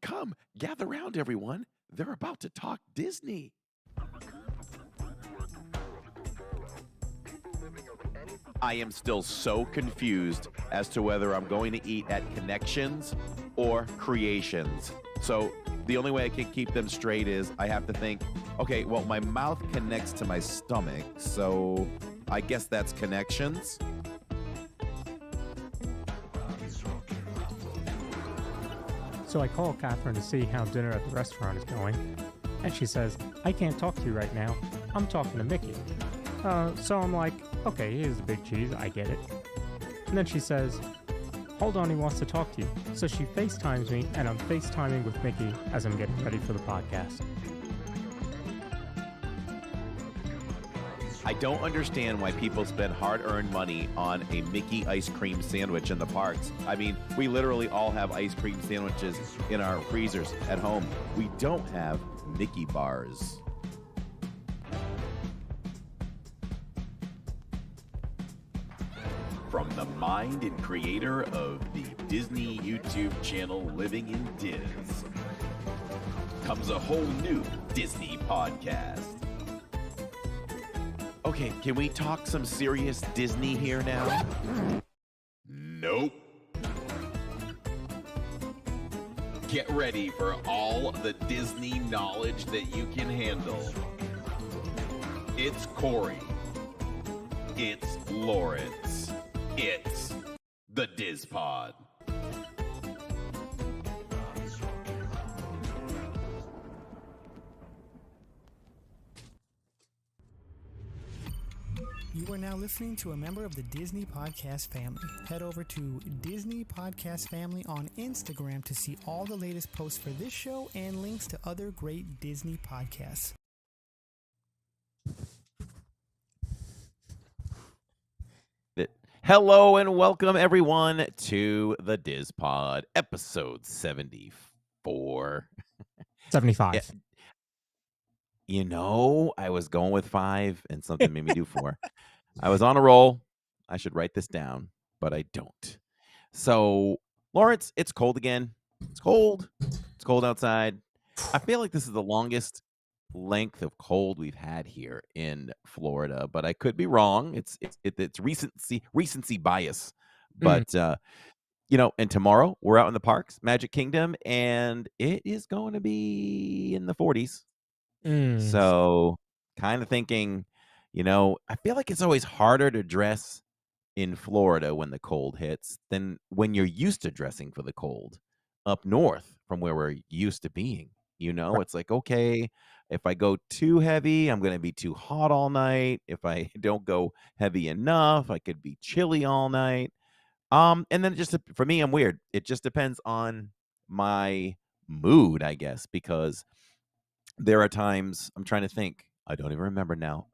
come, gather round, everyone. They're about to talk Disney. I am still so confused as to whether I'm going to eat at Connections or Creations. So the only way I can keep them straight is I have to think, okay, well, my mouth connects to my stomach, so I guess that's Connections. So I call Catherine to see how dinner at the restaurant is going, and she says, I can't talk to you right now. I'm talking to Mickey. So I'm like, okay, here's the big cheese. I get it. And then she says, hold on, he wants to talk to you. So she FaceTimes me, and I'm FaceTiming with Mickey as I'm getting ready for the podcast. I don't understand why people spend hard-earned money on a Mickey ice cream sandwich in the parks. I mean, we literally all have ice cream sandwiches in our freezers at home. We don't have Mickey bars. From the mind and creator of the Disney YouTube channel Living in Diz comes a whole new Disney podcast. Okay, can we talk some serious Disney here now? Nope. Get ready for all the Disney knowledge that you can handle. It's Corey. It's Lawrence. It's the DIZPod. You are now listening to a member of the Disney Podcast family. Head over to Disney Podcast Family on Instagram to see all the latest posts for this show and links to other great Disney podcasts. Hello and welcome everyone to the DIZPod, episode 74. 75. You know, I was going with 5 and something made me do 4. I was on a roll. I should write this down, but I don't. So, Lawrence, it's cold again. It's cold. It's cold outside. I feel like this is the longest length of cold we've had here in Florida, but I could be wrong. It's recency bias. But you know, and tomorrow we're out in the parks, Magic Kingdom, and it is going to be in the 40s. So kind of thinking, you know, I feel like it's always harder to dress in Florida when the cold hits than when you're used to dressing for the cold up north from where we're used to being. You know, Right. it's like, okay, if I go too heavy, I'm going to be too hot all night. If I don't go heavy enough, I could be chilly all night. And then for me, I'm weird. It just depends on my mood, I guess, because there are times I'm trying to think. I don't even remember now.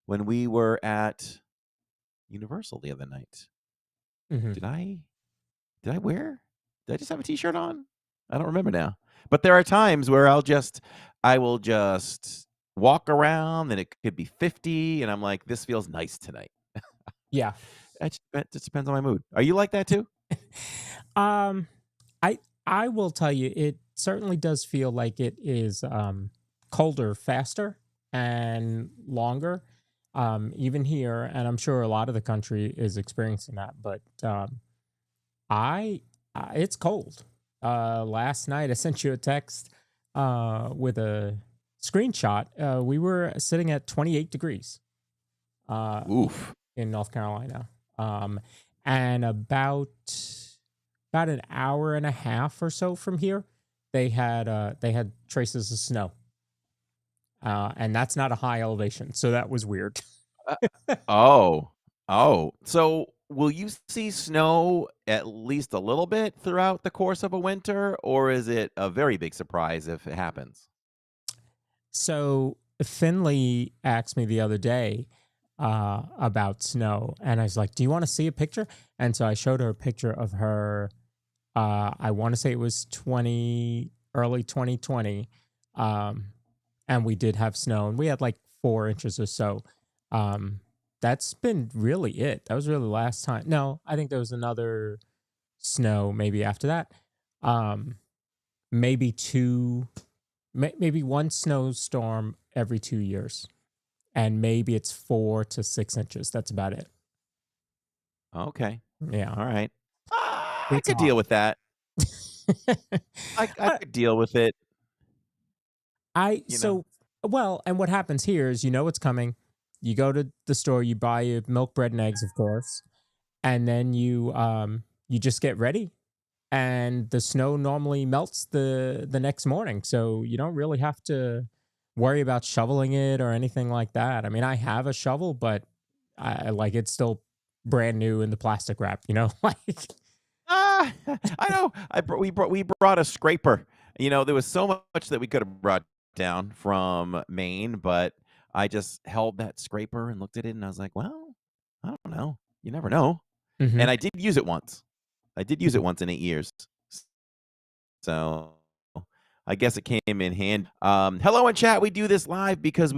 When we were at Universal the other night, did I just have a t-shirt on? I don't remember now. But there are times where I will just walk around and it could be 50 and I'm like, this feels nice tonight. Yeah. It just depends on my mood. Are you like that too? I will tell you, it certainly does feel like it is colder faster and longer, even here, and I'm sure a lot of the country is experiencing that. But it's cold. Last night I sent you a text with a screenshot. We were sitting at 28 degrees. Oof. In North Carolina, and about an hour and a half or so from here, they had traces of snow, and that's not a high elevation, so that was weird. Oh. So will you see snow at least a little bit throughout the course of a winter, or is it a very big surprise if it happens? So Finley asked me the other day about snow, and I was like, do you want to see a picture? And so I showed her a picture of her. I want to say it was early 2020, and we did have snow, and we had like 4 inches or so. That's been really it. That was really the last time. No, I think there was another snow maybe after that. maybe maybe one snowstorm every 2 years, and maybe it's 4 to 6 inches. That's about it. Okay. Yeah, All right. I it's could deal odd. with that. I I, could deal with it, I you know. so well, and what happens here is you know it's coming. You go to the store, you buy your milk, bread, and eggs, of course, and then you just get ready. And the snow normally melts the next morning, so you don't really have to worry about shoveling it or anything like that. I mean, I have a shovel, but I like it's still brand new in the plastic wrap, you know, like Ah, I know. We brought a scraper. There was so much that we could have brought down from Maine, but I just held that scraper and looked at it, and I was like, "Well, I don't know. You never know." Mhm. And I did use it once. I did use it once in 8 years. So I guess it came in handy. Hello in chat. We do this live because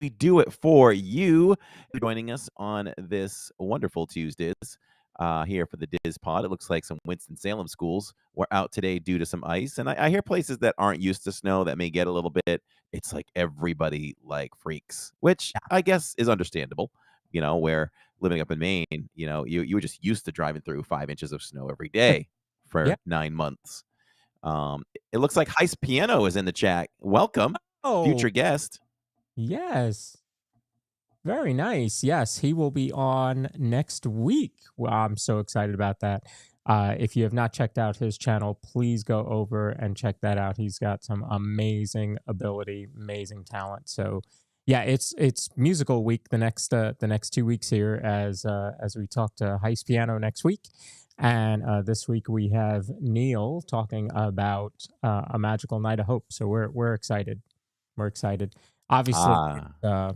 we do it for you. Joining us on this wonderful Tuesdays here for the DIZPod. It looks like some Winston-Salem schools were out today due to some ice. And I hear places that aren't used to snow that may get a little bit. It's like everybody like freaks, which I guess is understandable, where living up in Maine, you were just used to driving through 5 inches of snow every day Yeah. for 9 months. It looks like Heist Piano is in the chat. Welcome, Oh, future guest. yes. Very nice. Yes, he will be on next week. Well, I'm so excited about that. If you have not checked out his channel, please go over and check that out. He's got some amazing ability, amazing talent. So, yeah, it's musical week the next 2 weeks here as we talk to Heist Piano next week, and this week we have Neal talking about a magical night of hope. So we're excited. We're excited. Obviously, Ah,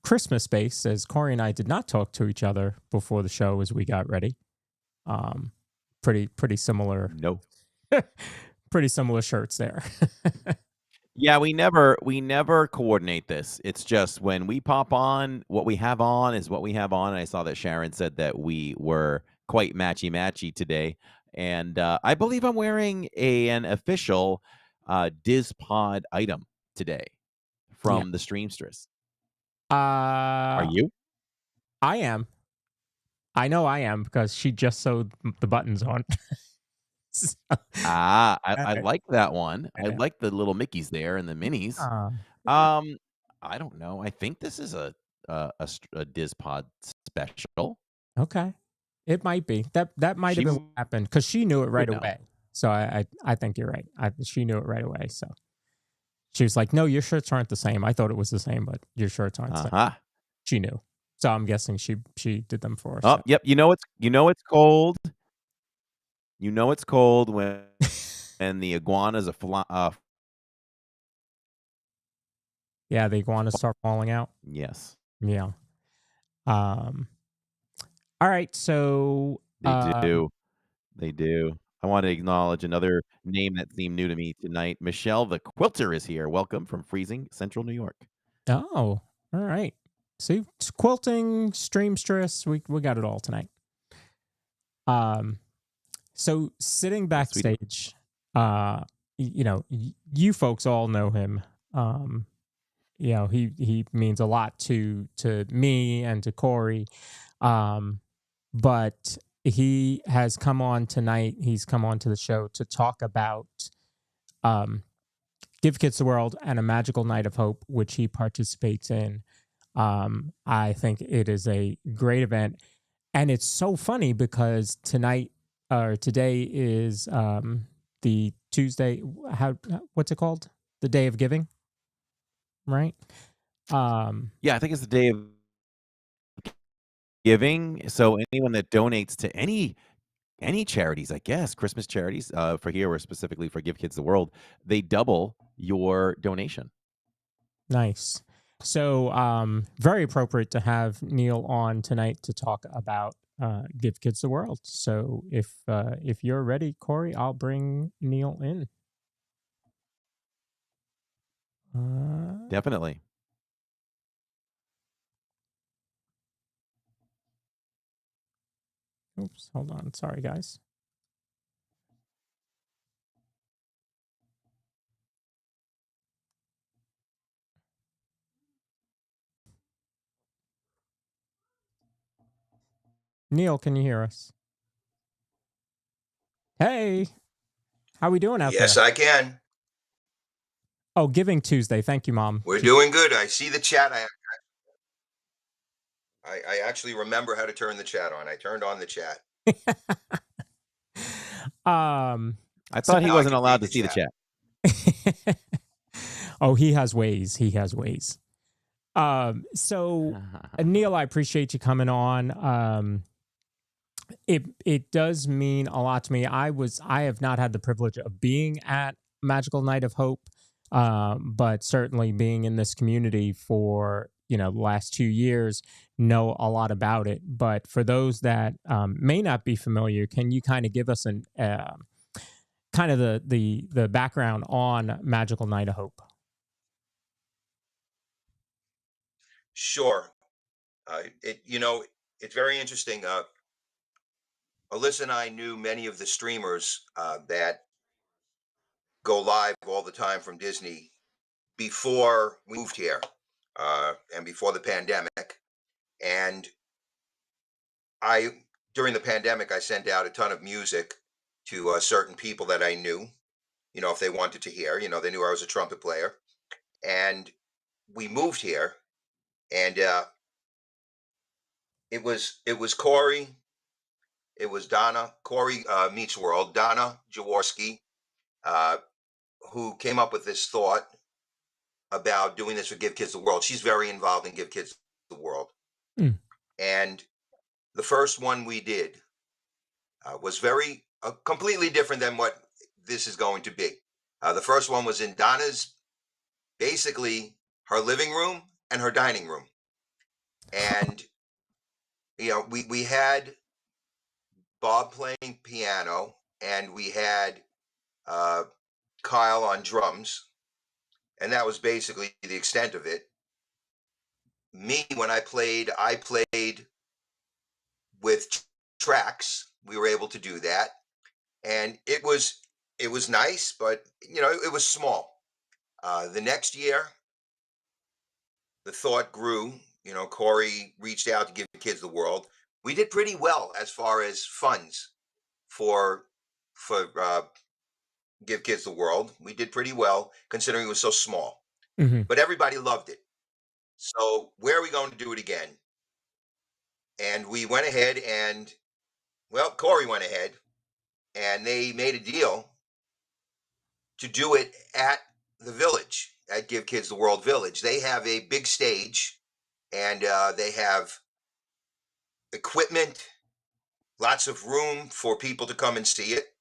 Christmas space, as Corey and I did not talk to each other before the show as we got ready. Um, pretty similar, no. pretty similar shirts there. Yeah, we never coordinate this. It's just when we pop on, what we have on is what we have on. And I saw that Sharon said that we were quite matchy today. And I believe I'm wearing an official DIZPod item today Yeah. from the Streamstress. Are Uh, you? I am. I know I am because she just sewed the buttons on. So, Ah, I I, like that one. I I know. like the little Mickeys there and the minis. Uh, Um, I don't know. I think this is a DIZPod special. okay. It might be that might have She been what happened because she knew it right would know. away. So I think you're right. She knew it right away. So she was like, "No, your shirts aren't the same. I thought it was the same, but your shirts aren't the same." Uh-huh. She knew. So I'm guessing she did them for Oh, herself. yep. You know it's cold. You know it's cold when the iguanas are Yeah, the iguanas start falling out. yes, Yeah. Um, all right. So, they do. They do. I want to acknowledge another name that seemed new to me tonight. Michelle the Quilter is here. Welcome from freezing Central New York. oh, all right. See, quilting, streamstress, we got it all tonight. Um, so sitting Yes, we do. backstage, you folks all know him. He means a lot to me and to Corey. Um, but he has come on tonight. He's come on to the show to talk about um, Give Kids the World and A Magical Night of Hope, which he participates in. I think it is a great event. And it's so funny because tonight or today is the Tuesday. What's it called? The Day of Giving, right? Um, Yeah, I think it's the day of giving. So anyone that donates to any charities, I guess, Christmas charities, for here or specifically for Give Kids the World, they double your donation. Nice. So, very appropriate to have Neal on tonight to talk about Give Kids the World. So, if you're ready, Corey, I'll bring Neal in. Uh, Definitely. oops, hold on. Sorry, guys. Neal, can you hear us? Hey, how we doing out Yes, there? I can. Oh, Giving Tuesday. Thank you, Mom. We're doing good. I see the chat. I actually remember how to turn the chat on. I turned on the chat. um, I so thought he Now I wasn't can allowed read to the see the chat. chat. oh, he has ways. He has ways. So Neal, I appreciate you coming on. It does mean a lot to me. I have not had the privilege of being at Magical Night of Hope, but certainly being in this community for the last 2 years, know a lot about it. But for those that may not be familiar, can you kind of give us an kind of the background on Magical Night of Hope? Sure. It's very interesting. Alyssa and I knew many of the streamers that go live all the time from Disney before we moved here and before the pandemic. And I, during the pandemic, I sent out a ton of music to certain people that I knew, if they wanted to hear, they knew I was a trumpet player. And we moved here, and it was Corey, it was Donna, Corey meets World, Donna Jaworski, uh, who came up with this thought about doing this for Give Kids the World. She's very involved in Give Kids the World, Mm. and the first one we did was very completely different than what this is going to be. The first one was in Donna's, basically her living room and her dining room, and we had Bob playing piano, and we had uh, Kyle on drums, and that was basically the extent of it. Me, when I played with tracks. We were able to do that, and it was nice, but it was small. The next year, the thought grew. Corey reached out to Give Kids the World. We did pretty well as far as funds for for Give Kids the World. We did pretty well considering it was so small, Hmm. but everybody loved it. So where are we going to do it again? And we went ahead and, well, Corey went ahead and they made a deal to do it at the village, at Give Kids the World Village. They have a big stage, and they have equipment, lots of room for people to come and see it,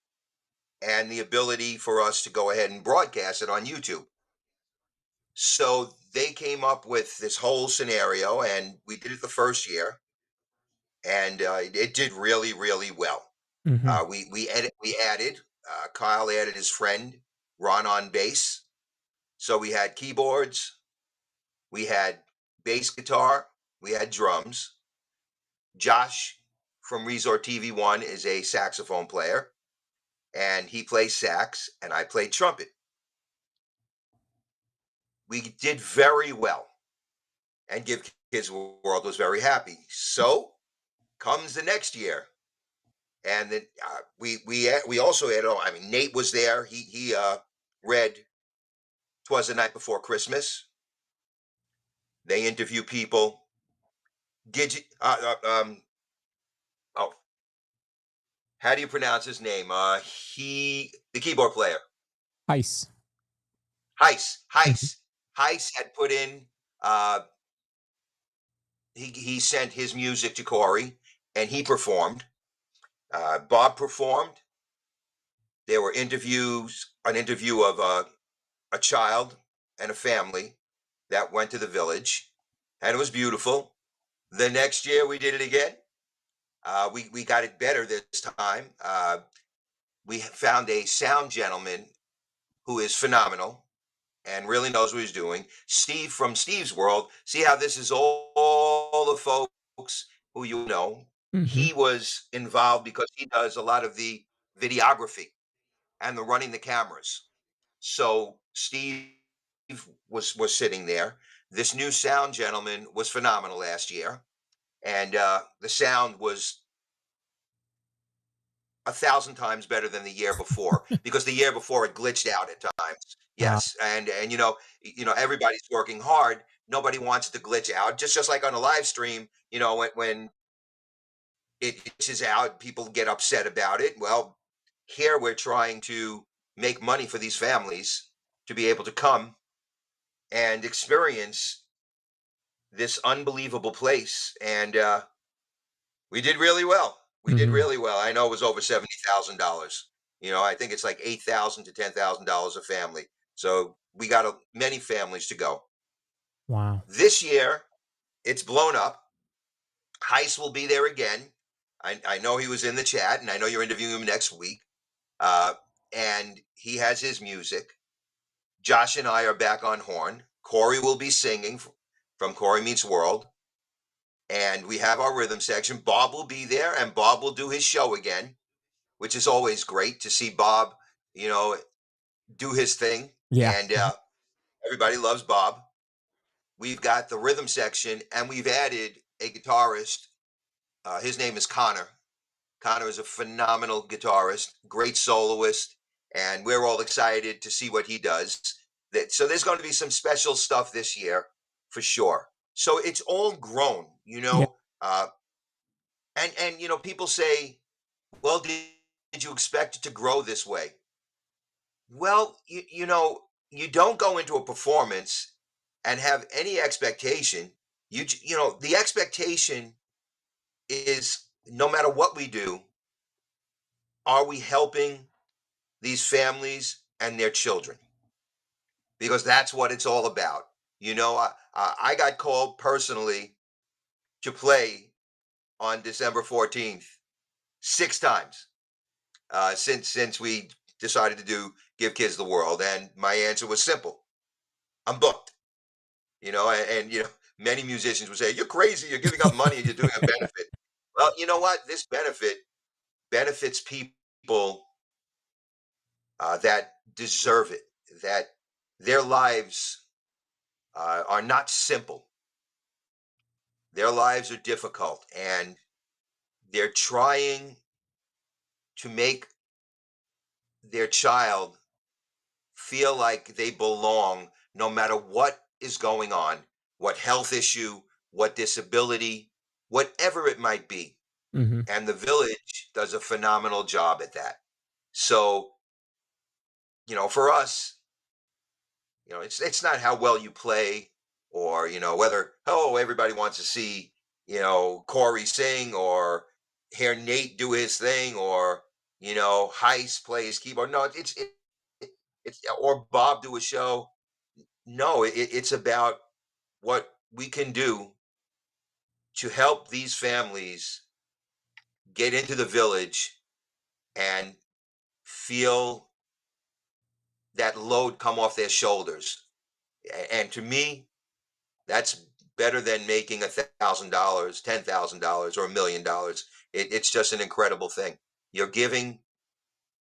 and the ability for us to go ahead and broadcast it on YouTube. So they came up with this whole scenario, and we did it the first year, and it did really, really well. Hmm. We added Kyle added his friend Ron on bass, so we had keyboards, we had bass guitar, we had drums. Josh from Resort TV One is a saxophone player, and he plays sax, and I played trumpet. We did very well, and Give Kids World was very happy. So comes the next year, and then we also had. Oh, I mean, Nate was there. He read "Twas the Night Before Christmas." They interview people. Gidget, oh, how do you pronounce his name? The keyboard player. Ice. Heiss. Hmm. Heiss. Heiss had put in. Uh, he sent his music to Corey, and he performed. Bob performed. There were interviews. An interview of a child and a family that went to the village, and it was beautiful. The next year we did it again. We got it better this time. We found a sound gentleman who is phenomenal and really knows what he's doing. Steve from Steve's World. See how this is all the folks who you know. Hmm. He was involved because he does a lot of the videography and the running the cameras. So Steve was sitting there. This new sound gentleman was phenomenal last year, and the sound was 1,000 times better than the year before, because the year before it glitched out at times. Uh, Yes, and everybody's working hard. Nobody wants to glitch out. Just like on a live stream, when it glitches out, people get upset about it. Well, here we're trying to make money for these families to be able to come and experience this unbelievable place, and we did really well. We did mhm. really well. I know it was over $70,000. I think it's like $8,000 to $10,000 a family. So we got many families to go. Wow. This year, it's blown up. Heist will be there again. I know he was in the chat, and I know you're interviewing him next week. Uh, and he has his music. Josh and I are back on horn. Corey will be singing from Corey Meets World. And we have our rhythm section. Bob will be there, and Bob will do his show again, which is always great to see Bob, you know, do his thing. Yeah. And everybody loves Bob. We've got the rhythm section, and we've added a guitarist. His name is Connor. Connor is a phenomenal guitarist, great soloist, and we're all excited to see what he does. So there's going to be some special stuff this year for sure. So it's all grown, Yeah. and people say, well, did you expect it to grow this way? Well, you don't go into a performance and have any expectation. The expectation is, no matter what we do, are we helping these families and their children? Because that's what it's all about. I got called personally to play on December 14th 6 times, since we decided to do Give Kids the World, and my answer was simple: I'm booked. And many musicians would say, "You're crazy. You're giving up money and you're doing a benefit." Well, you know what? This benefit benefits people that deserve it. That their lives are not simple. Their lives are difficult, and they're trying to make their child feel like they belong, no matter what is going on, what health issue, what disability, whatever it might be. Mhm. And the village does a phenomenal job at that. So, for us, it's not how well you play, or whether, everybody wants to see Corey sing, or hear Nate do his thing, or Heist play his keyboard. No, it's or Bob do a show. No, it's about what we can do to help these families get into the village and feel that load come off their shoulders. And to me, that's better than making $1,000, $10,000, or $1,000,000. It's just an incredible thing. You're giving,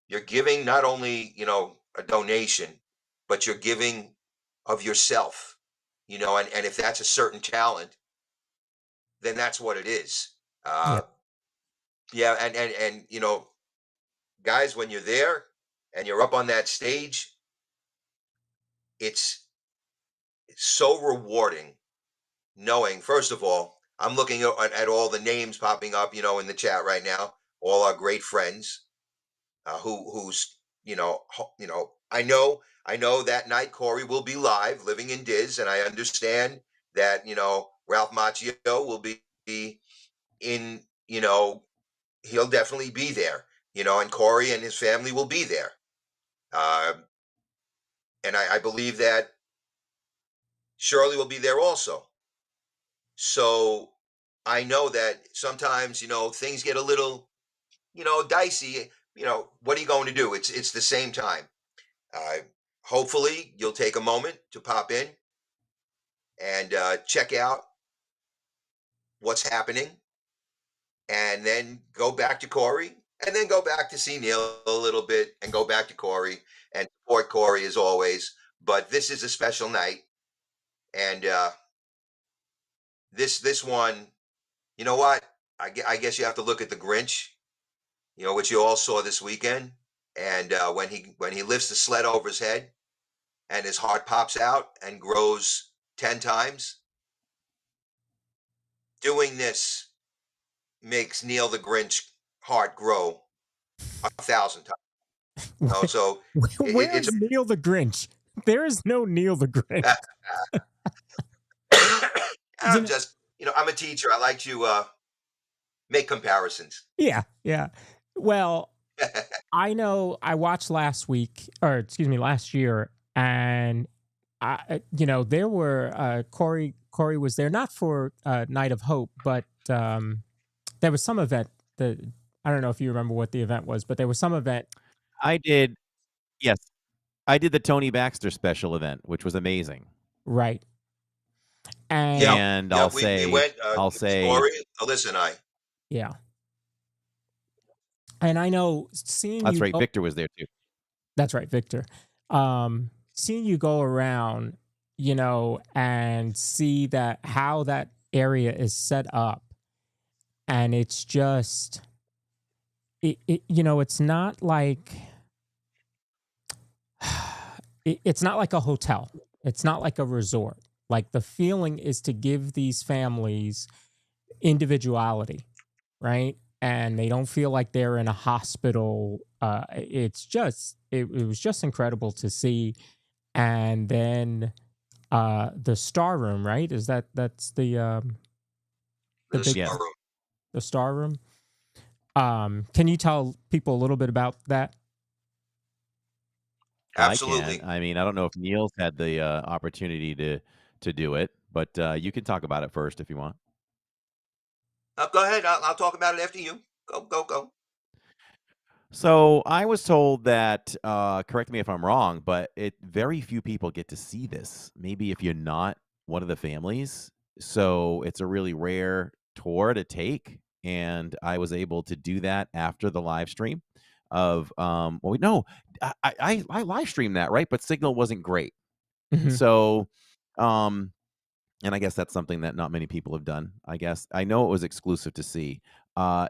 you're giving not only a donation, but you're giving of yourself. And if that's a certain talent, then that's what it is. Yeah. Uh, yeah, and guys, when you're there and you're up on that stage, it's so rewarding, knowing, first of all, I'm looking at all the names popping up, in the chat right now, all our great friends, who's, I know that night Corey will be live living in Diz, and I understand that, Ralph Macchio will be in, he'll definitely be there, and Corey and his family will be there. Uh, and I believe that Shirley will be there also. So I know that sometimes, things get a little, dicey. What are you going to do? It's the same time. Uh, Hopefully you'll take a moment to pop in and check out what's happening, and then go back to Corey, and then go back to see Neal a little bit, and go back to Corey, and support Corey as always. But this is a special night, and this one, you know what? I guess you have to look at the Grinch. which you all saw this weekend. And when he lifts the sled over his head and his heart pops out and grows 10 times, doing this makes Neal the Grinch heart grow 1,000 times. So Where it's is Neil the Grinch? There is no Neil the Grinch. You I'm know, just, I'm a teacher. I like to make comparisons. yeah, yeah. Well, I know I watched last week, or excuse me, last year, and there were Corey was there not for Night of Hope, but there was some event that I don't know if you remember what the event was, but there was some event, I did. Yes, I did the Tony Baxter special event, which was amazing. right? And Yep, And yep. We went. I'll It was say Corey, Alyssa, and I. yeah, and I know seeing that's you right. go, Victor was there too. that's right, Victor. Seeing you go around, and see that how that area is set up, and it's just it's not like it's not like a hotel. It's not like a resort. Like the feeling is to give these families individuality, right? And they don't feel like they're in a hospital. It was just incredible to see. And then the star room, right? That's the The big Yes. star room. the star room? Can you tell people a little bit about that? I can. Absolutely. I mean, I don't know if Neil's had the opportunity to do it, but you can talk about it first if you want. Go ahead. I'll talk about it after you. Go, go, go. So I was told that, correct me if I'm wrong, but very few people get to see this. Maybe if you're not one of the families. So it's a really rare tour to take, and I was able to do that after the live stream of well, no, I live streamed that, right? But signal wasn't great. Hmm. So um and I guess that's something that not many people have done. I guess I know it was exclusive to see.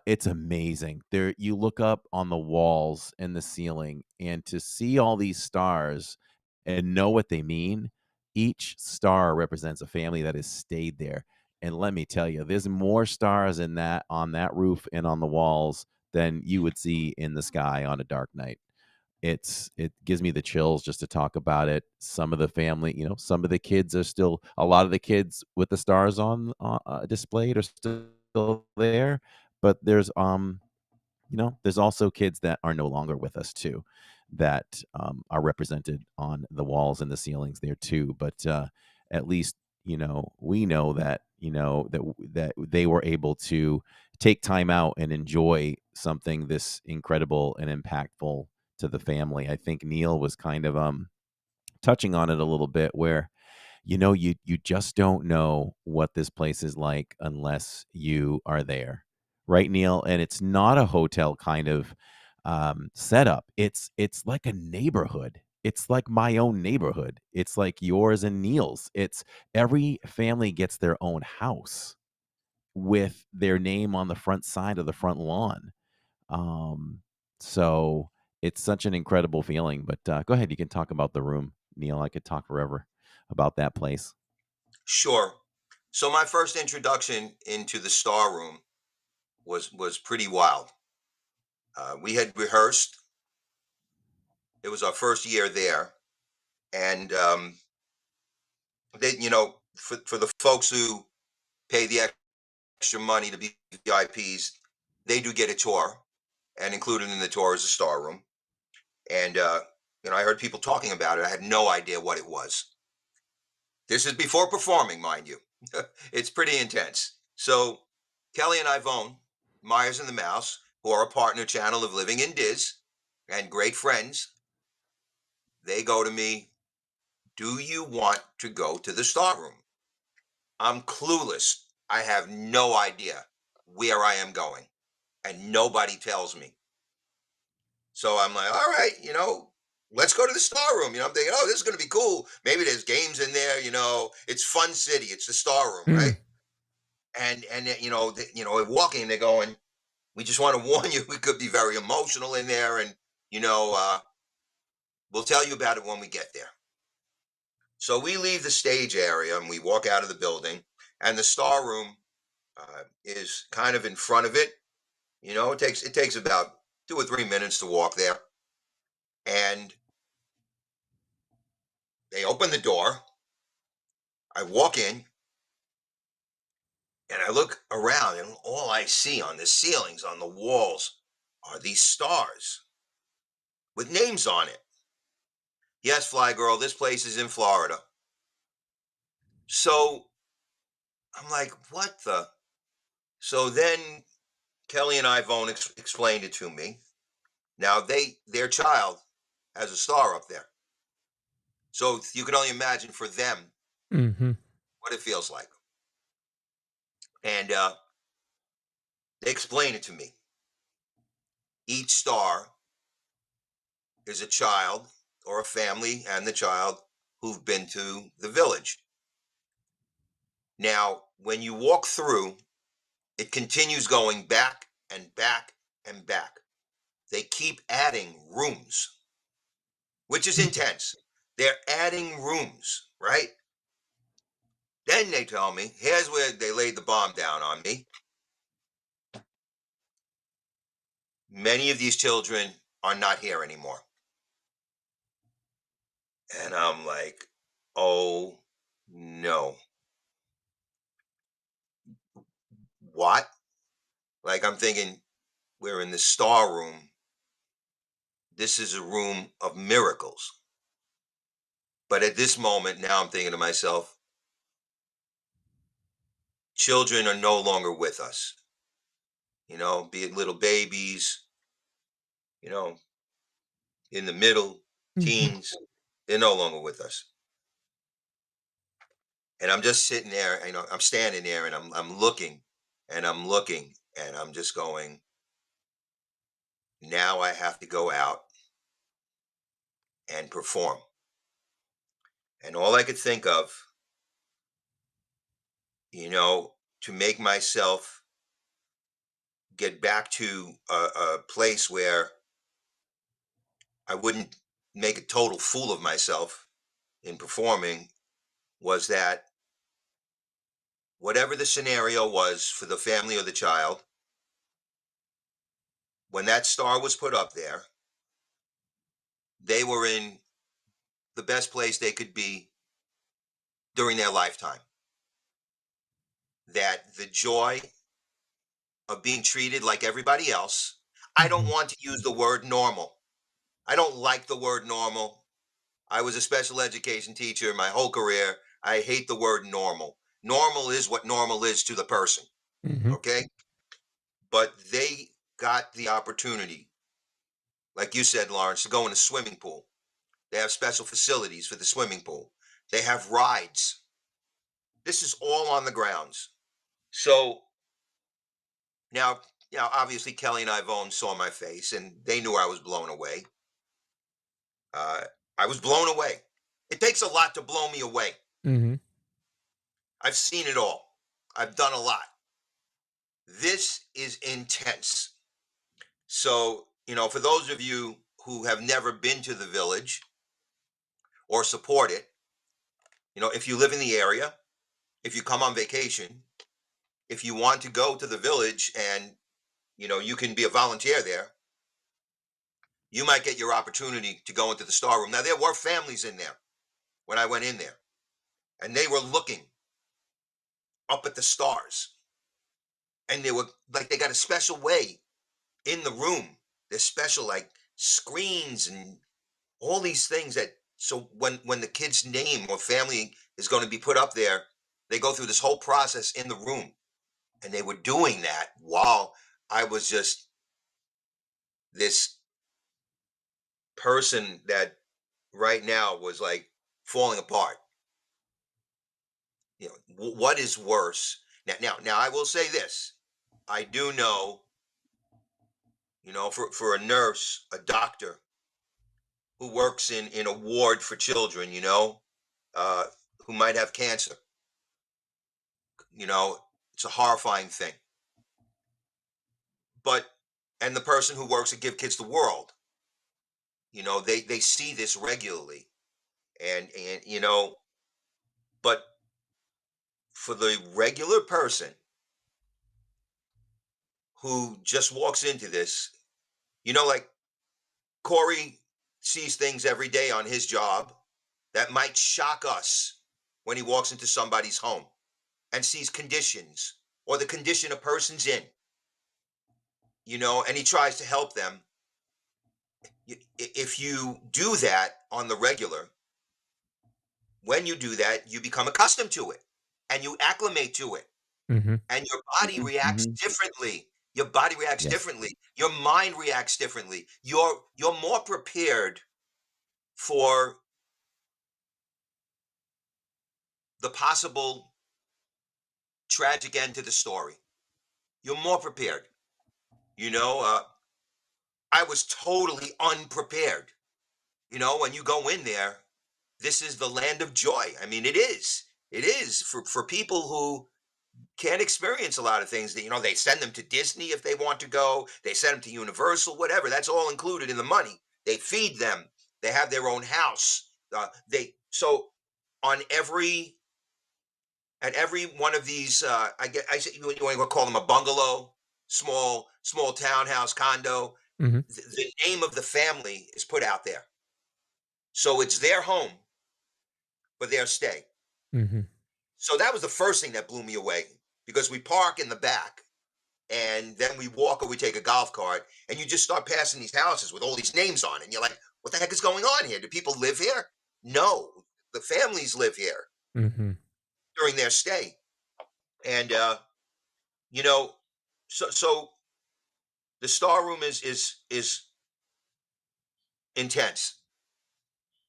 It's amazing. There, you look up on the walls and the ceiling, and to see all these stars and know what they mean. Each star represents a family that has stayed there. And let me tell you, there's more stars in that on that roof and on the walls than you would see in the sky on a dark night. It gives me the chills just to talk about it. Some of the family, some of the kids are still a lot of the kids with the stars on displayed are still there, but there's also kids that are no longer with us too, that are represented on the walls and the ceilings there too. But at least we know that that they were able to take time out and enjoy something this incredible and impactful to the family. I think Neal was kind of touching on it a little bit, where you just don't know what this place is like unless you are there, right, Neal? And it's not a hotel kind of setup. It's like a neighborhood. It's like my own neighborhood. It's like yours and Neal's. It's every family gets their own house with their name on the front side of the front lawn. um, so it's such an incredible feeling. But go ahead, you can talk about the room, Neal. I could talk forever about that place. Sure. So my first introduction into the star room was pretty wild. We had rehearsed. It was our first year there, and for the folks who pay the extra money to be VIPs, they do get a tour, and included in the tour is a star room. And I heard people talking about it. I had no idea what it was. This is before performing, mind you. It's pretty intense. So Kelly and Ivone, Myers and the Mouse, who are a partner channel of Living in Diz and great friends, they go to me, do you want to go to the star room? I'm clueless. I have no idea where I am going, and nobody tells me. So I'm like, all right, let's go to the star room. I'm thinking, oh, this is going to be cool. Maybe there's games in there. It's Fun City. It's the star room, right? Mm. And walking, they're going. We just want to warn you, we could be very emotional in there, and we'll tell you about it when we get there. So we leave the stage area and we walk out of the building, and the star room is kind of in front of it. It takes about 2 or 3 minutes to walk there, and they open the door. I walk in and I look around, and all I see on the ceilings, on the walls, are these stars with names on it. Yes, Fly Girl, this place is in Florida. So I'm like, what the? So then Kelly and Ivone explained it to me. Now their child has a star up there. So you can only imagine for them Mm-hmm. what it feels like. And they explain it to me. Each star is a child or a family and the child who've been to the village. Now, when you walk through, it continues going back and back and back. They keep adding rooms, which is intense. They're adding rooms, right? Then they tell me, here's where they laid the bomb down on me. Many of these children are not here anymore. And I'm like, oh no. What? Like, I'm thinking, we're in the star room. This is a room of miracles. But at this moment, now I'm thinking to myself, children are no longer with us. Be it little babies, you know, in the middle, Mm-hmm. teens, they're no longer with us. And I'm just sitting there, I'm standing there, and I'm looking and I'm looking, and I'm just going, now I have to go out and perform. And all I could think of, to make myself get back to a place where I wouldn't make a total fool of myself in performing, was that whatever the scenario was for the family or the child, when that star was put up there, they were in the best place they could be during their lifetime. That the joy of being treated like everybody else, I don't Mm-hmm. want to use the word normal. I don't like the word normal. I was a special education teacher my whole career. I hate the word normal. Normal is what normal is to the person. Mm-hmm. Okay. But they got the opportunity, like you said, Lawrence, to go in a swimming pool. They have special facilities for the swimming pool. They have rides. This is all on the grounds. So now, obviously Kelly and Ivone saw my face and they knew I was blown away. Uh, I was blown away. It takes a lot to blow me away. Mm-hmm. I've seen it all. I've done a lot. This is intense. So, for those of you who have never been to the village or support it, if you live in the area, if you come on vacation, if you want to go to the village and, you can be a volunteer there, you might get your opportunity to go into the star room. Now, there were families in there when I went in there, and they were looking up at the stars. And they were like, they got a special way in the room. There's special, like, screens and all these things that, so when the kid's name or family is going to be put up there, they go through this whole process in the room. And they were doing that while I was just this person that right now was like falling apart. What is worse? Now, I will say this. I do know, for a nurse, a doctor who works in a ward for children, uh, who might have cancer, you know, it's a horrifying thing. but and the person who works at Give Kids the World, they see this regularly, and but for the regular person who just walks into this, like Corey sees things every day on his job that might shock us when he walks into somebody's home and sees conditions or the condition a person's in, and he tries to help them. If you do that on the regular, when you do that, you become accustomed to it and you acclimate to it, Mhm. and your body Mhm, reacts mhm. differently. Your body reacts Yes. differently. Your mind reacts differently. You're more prepared for the possible tragic end to the story. You're more prepared. You know, uh, I was totally unprepared. When you go in there, this is the land of joy. I mean, it is. It is for people who can't experience a lot of things. That they send them to Disney if they want to go. They send them to Universal, whatever. That's all included in the money. They feed them. They have their own house. They so on every at every one of these. I say you want to call them a bungalow, small townhouse condo. Mhm. The name of the family is put out there, so it's their home for their stay. Mhm. So that was the first thing that blew me away, because we park in the back and then we walk or we take a golf cart and you just start passing these houses with all these names on it. And you're like, what the heck is going on here? Do people live here? No, the families live here Mhm. during their stay. And, you know, so the star room is intense.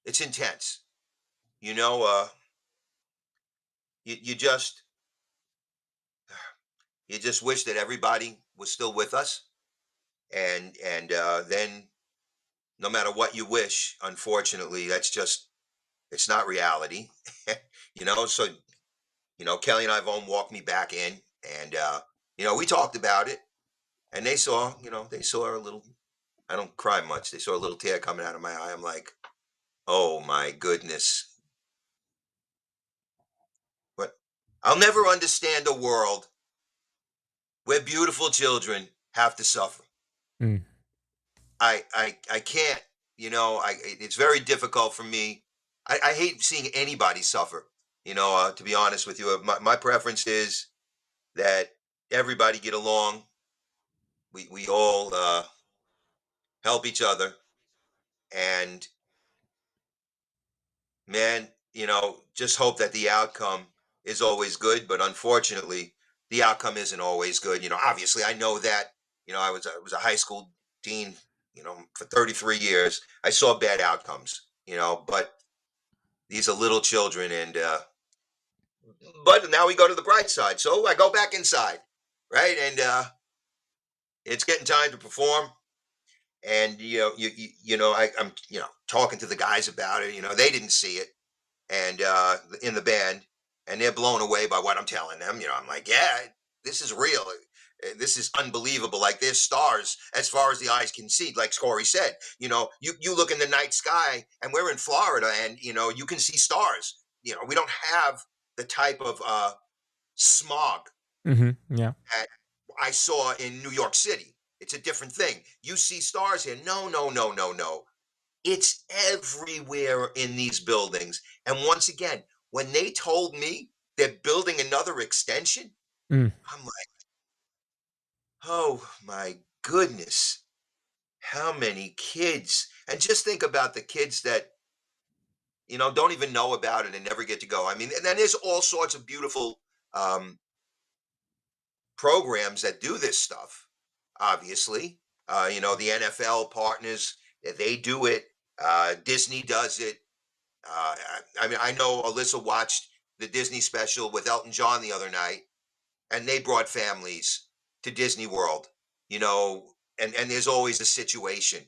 It's intense. You know, you just wish that everybody was still with us. And then no matter what you wish, unfortunately, it's not reality. So Kelly and I Vaughn walked me back in, and we talked about it, and they saw a little. I don't cry much. They saw a little tear coming out of my eye. I'm like, oh my goodness, but I'll never understand a world where beautiful children have to suffer. Mm. I can't. It's very difficult for me. I hate seeing anybody suffer. To be honest with you, my preference is that everybody get along. We all help each other, and man, just hope that the outcome is always good. But unfortunately, the outcome isn't always good. Obviously, I know that. I was a high school dean. For 33 years, I saw bad outcomes. But these are little children, and but now we go to the bright side. So I go back inside, right, and it's getting time to perform. And I'm talking to the guys about it. They didn't see it, and in the band, and they're blown away by what I'm telling them. I'm like, yeah, this is real. This is unbelievable. Like, there's stars as far as the eyes can see. Like Corey said, you look in the night sky, and we're in Florida, and you can see stars. We don't have the type of smog Mhm. Yeah. that I saw in New York City. It's a different thing. You see stars here. No, no, no, no, no. It's everywhere in these buildings. And once again, when they told me they're building another extension, Mm. I'm like, oh my goodness, how many kids? And just think about the kids that, don't even know about it and never get to go. I mean, and then there's all sorts of beautiful um, programs that do this stuff, obviously. The NFL partners, they do it. Disney does it. I mean, I know Alyssa watched the Disney special with Elton John the other night, and they brought families to Disney World. And there's always a situation,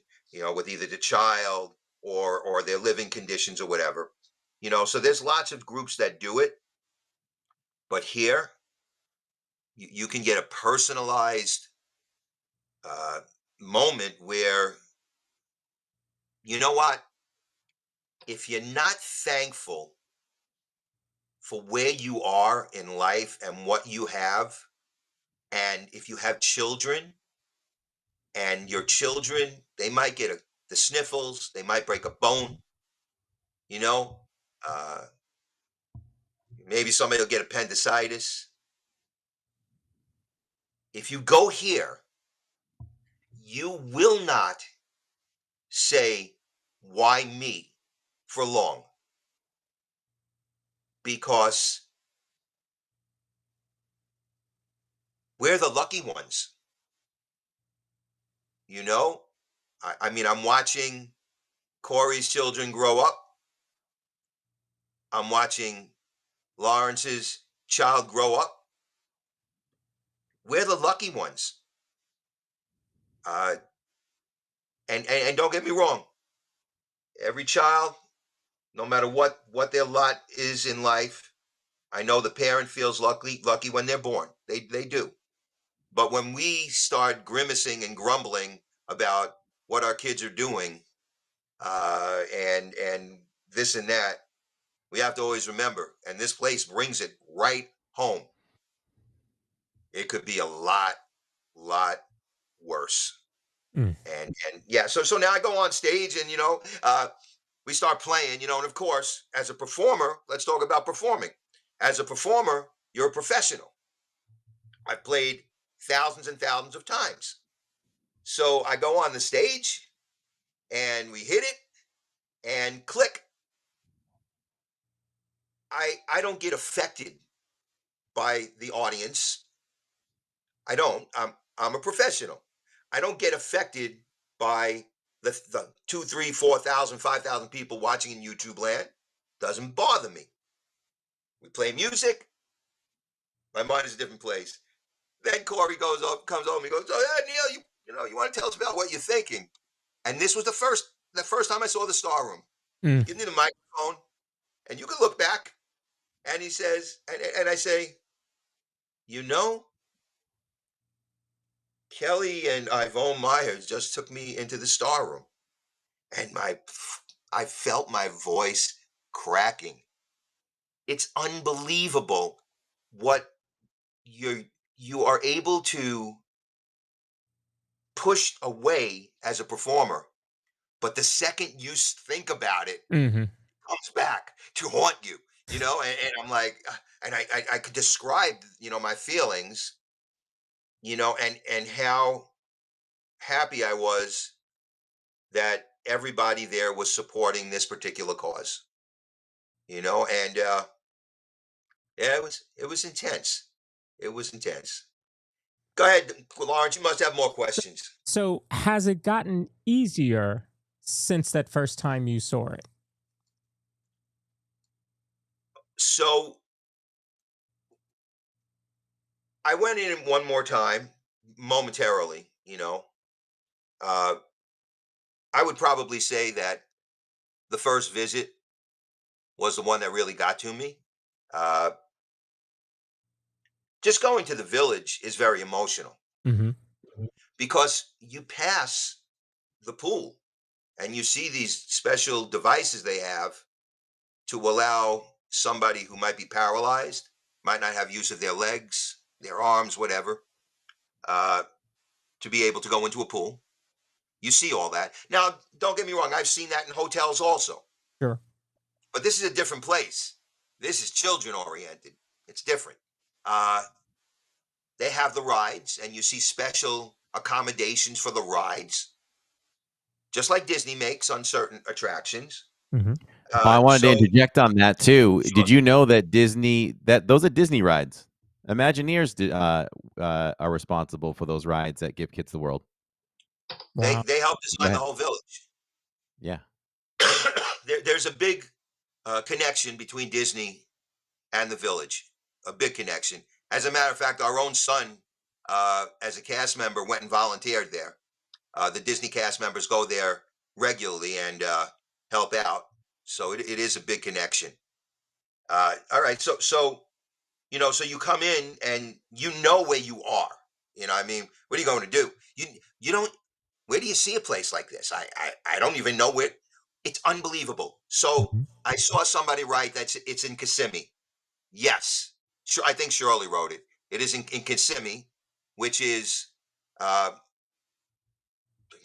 with either the child or their living conditions or whatever. So there's lots of groups that do it, but here you can get a personalized moment where, you know what? If you're not thankful for where you are in life and what you have, and if you have children and your children, they might get the sniffles, they might break a bone, you know, uh, maybe somebody will get appendicitis. If you go here, you will not say, why me, for long, because we're the lucky ones. You know, I mean, I'm watching Corey's children grow up. I'm watching Lawrence's child grow up. We're the lucky ones. Uh, and don't get me wrong. Every child, no matter what their lot is in life, I know the parent feels lucky when they're born. They do. But when we start grimacing and grumbling about what our kids are doing, and this and that, we have to always remember, and this place brings it right home. It could be a lot worse. Mm. And yeah, so now I go on stage, and we start playing, and of course, as a performer, let's talk about performing. As a performer, you're a professional. I've played thousands and thousands of times. So I go on the stage and we hit it and click. I don't get affected by the audience. I don't. I'm a professional. I don't get affected by the 2, 3, 4,000, 5,000 people watching in YouTube land. Doesn't bother me. We play music. My mind is a different place. Then Corey comes over and goes, "Oh yeah, Neal, you want to tell us about what you're thinking?" And this was the first time I saw the Star Room. Mm. Give me the microphone, and you can look back. And he says, and I say, Kelly and Yvonne Myers just took me into the Star Room, and I felt my voice cracking. It's unbelievable what you are able to push away as a performer, but the second you think about it, Hmm. comes back to haunt you. And I'm like, and I could describe my feelings, and how happy I was that everybody there was supporting this particular cause. And yeah, it was intense. It was intense. Go ahead, Lawrence. You must have more questions. So, has it gotten easier since that first time you saw it? So I went in one more time momentarily. Uh, I would probably say that the first visit was the one that really got to me. Uh, just going to the village is very emotional Hmm. because you pass the pool and you see these special devices they have to allow somebody who might be paralyzed, might not have use of their legs, their arms, whatever, uh, to be able to go into a pool. You see all that. Now, don't get me wrong, I've seen that in hotels also, Sure. but this is a different place. This is children oriented. It's different. Uh, they have the rides, and you see special accommodations for the rides, just like Disney makes on certain attractions. Hmm. Oh, I wanted to So, interject on that too. sure. Did you know that those are Disney rides? Imagineers are responsible for those rides that give kids the world. Wow. They help Go design the ahead. whole village. Yeah. There's a big connection between Disney and the village, a big connection. As a matter of fact, our own son, as a cast member, went and volunteered there. The Disney cast members go there regularly and help out. So it is a big connection. All right. So you come in and you know where you are. I mean, what are you going to do? You don't. Where do you see a place like this? I don't even know where. It's unbelievable. So Mhm. I saw somebody write that it's in Kissimmee. Yes, sure. I think Shirley wrote it. It is in Kissimmee, which is, uh,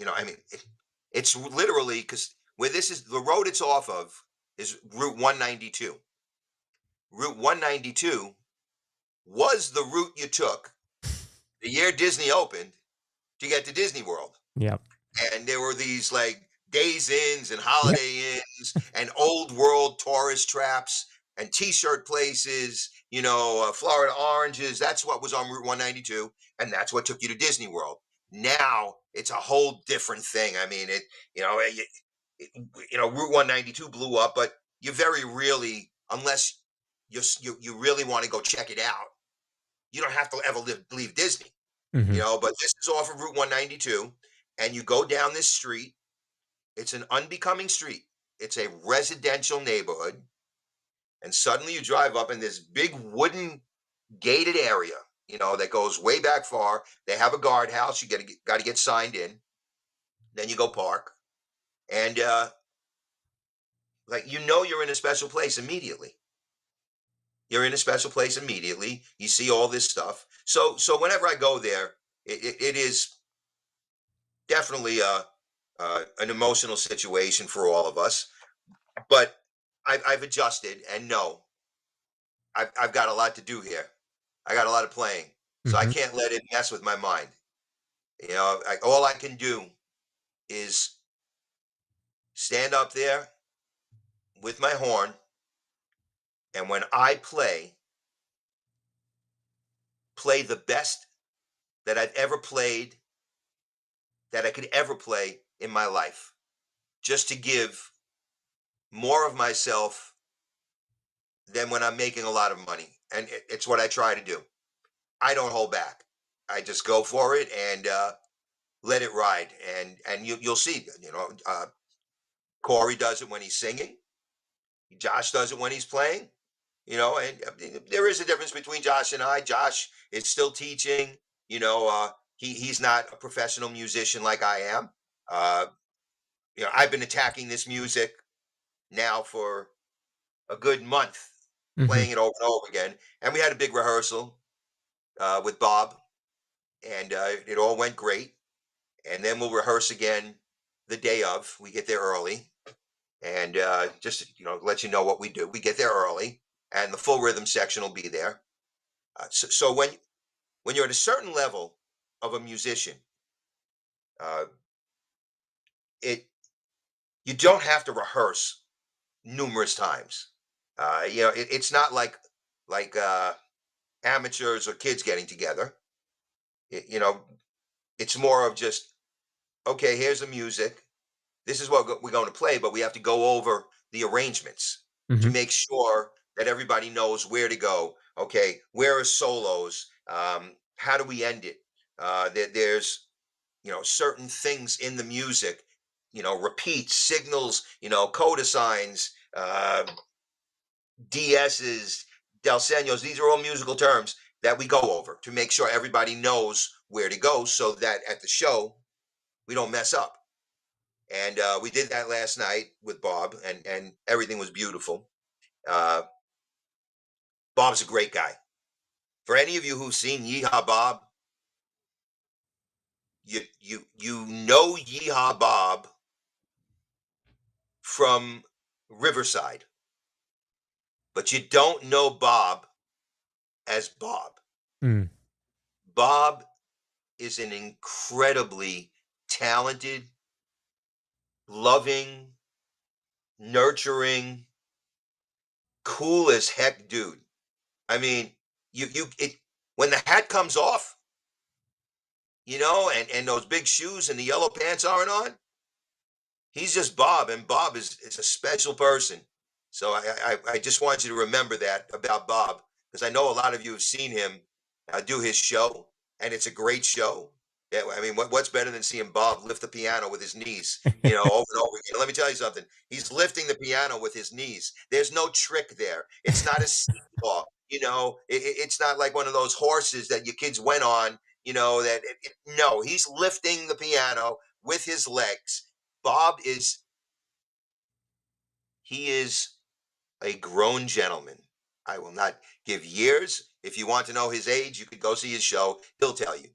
I mean, it's literally because where this is the road it's off of is Route 192. Route 192 was the route you took the year Disney opened to get to Disney World. Yep. And there were these like Days Inns and Yep. Holiday Inns and old world tourist traps and T-shirt places, Florida oranges. That's what was on Route 192, and that's what took you to Disney World. Now it's a whole different thing. I mean, you know, it, Route 192 blew up, but you very really, unless you really want to go check it out, you don't have to ever leave Disney. Hmm. But this is off of Route 192, and you go down this street. It's an unbecoming street. It's a residential neighborhood, and suddenly you drive up in this big wooden gated area, that goes way back far. They have a guardhouse. You got to get signed in. Then you go park, and like you're in a special place immediately. You're in a special place immediately. You see all this stuff. So whenever I go there, it is definitely an emotional situation for all of us. But I've adjusted, and no, I've got a lot to do here. I got a lot of playing, so I Hmm. can't let it mess with my mind. All I can do is stand up there with my horn, and when I play the best that I've ever played, that I could ever play in my life, just to give more of myself than when I'm making a lot of money. And it's what I try to do. I don't hold back. I just go for it and let it ride. And you'll see. Corey does it when he's singing. Josh does it when he's playing. And there is a difference between Josh and I. Josh is still teaching. He's not a professional musician like I am. Uh, I've been attacking this music now for a good month, Hmm. playing it over and over again. And we had a big rehearsal with Bob, and it all went great. And then we'll rehearse again the day of. We get there early, and just let you know what we do. We get there early, and the full rhythm section will be there. So when you're at a certain level of a musician, uh, it you don't have to rehearse numerous times. It's not like amateurs or kids getting together. It, you know, it's more of just, okay, here's the music. This is what we're going to play, but we have to go over the arrangements to Hmm. make sure that everybody knows where to go. Okay, where are solos? How do we end it? There's certain things in the music, repeats, signals, codicines, DSs, delsenos. These are all musical terms that we go over to make sure everybody knows where to go, so that at the show we don't mess up. And we did that last night with Bob, and everything was beautiful. Uh, Bob's a great guy. For any of you who've seen Yeehaw Bob, you know Yeehaw Bob from Riverside, but you don't know Bob as Bob. Mm. Bob is an incredibly talented, loving, nurturing, cool as heck dude. I mean, when the hat comes off, and those big shoes and the yellow pants aren't on, he's just Bob, and Bob is a special person. So I just want you to remember that about Bob, because I know a lot of you have seen him do his show, and it's a great show. Yeah, I mean, what's better than seeing Bob lift the piano with his knees, over and over again? Let me tell you something. He's lifting the piano with his knees. There's no trick there. It's not a seesaw. It's not like one of those horses that your kids went on No, he's lifting the piano with his legs. Bob is a grown gentleman. I will not give years. If you want to know his age, you could go see his show. He'll tell you.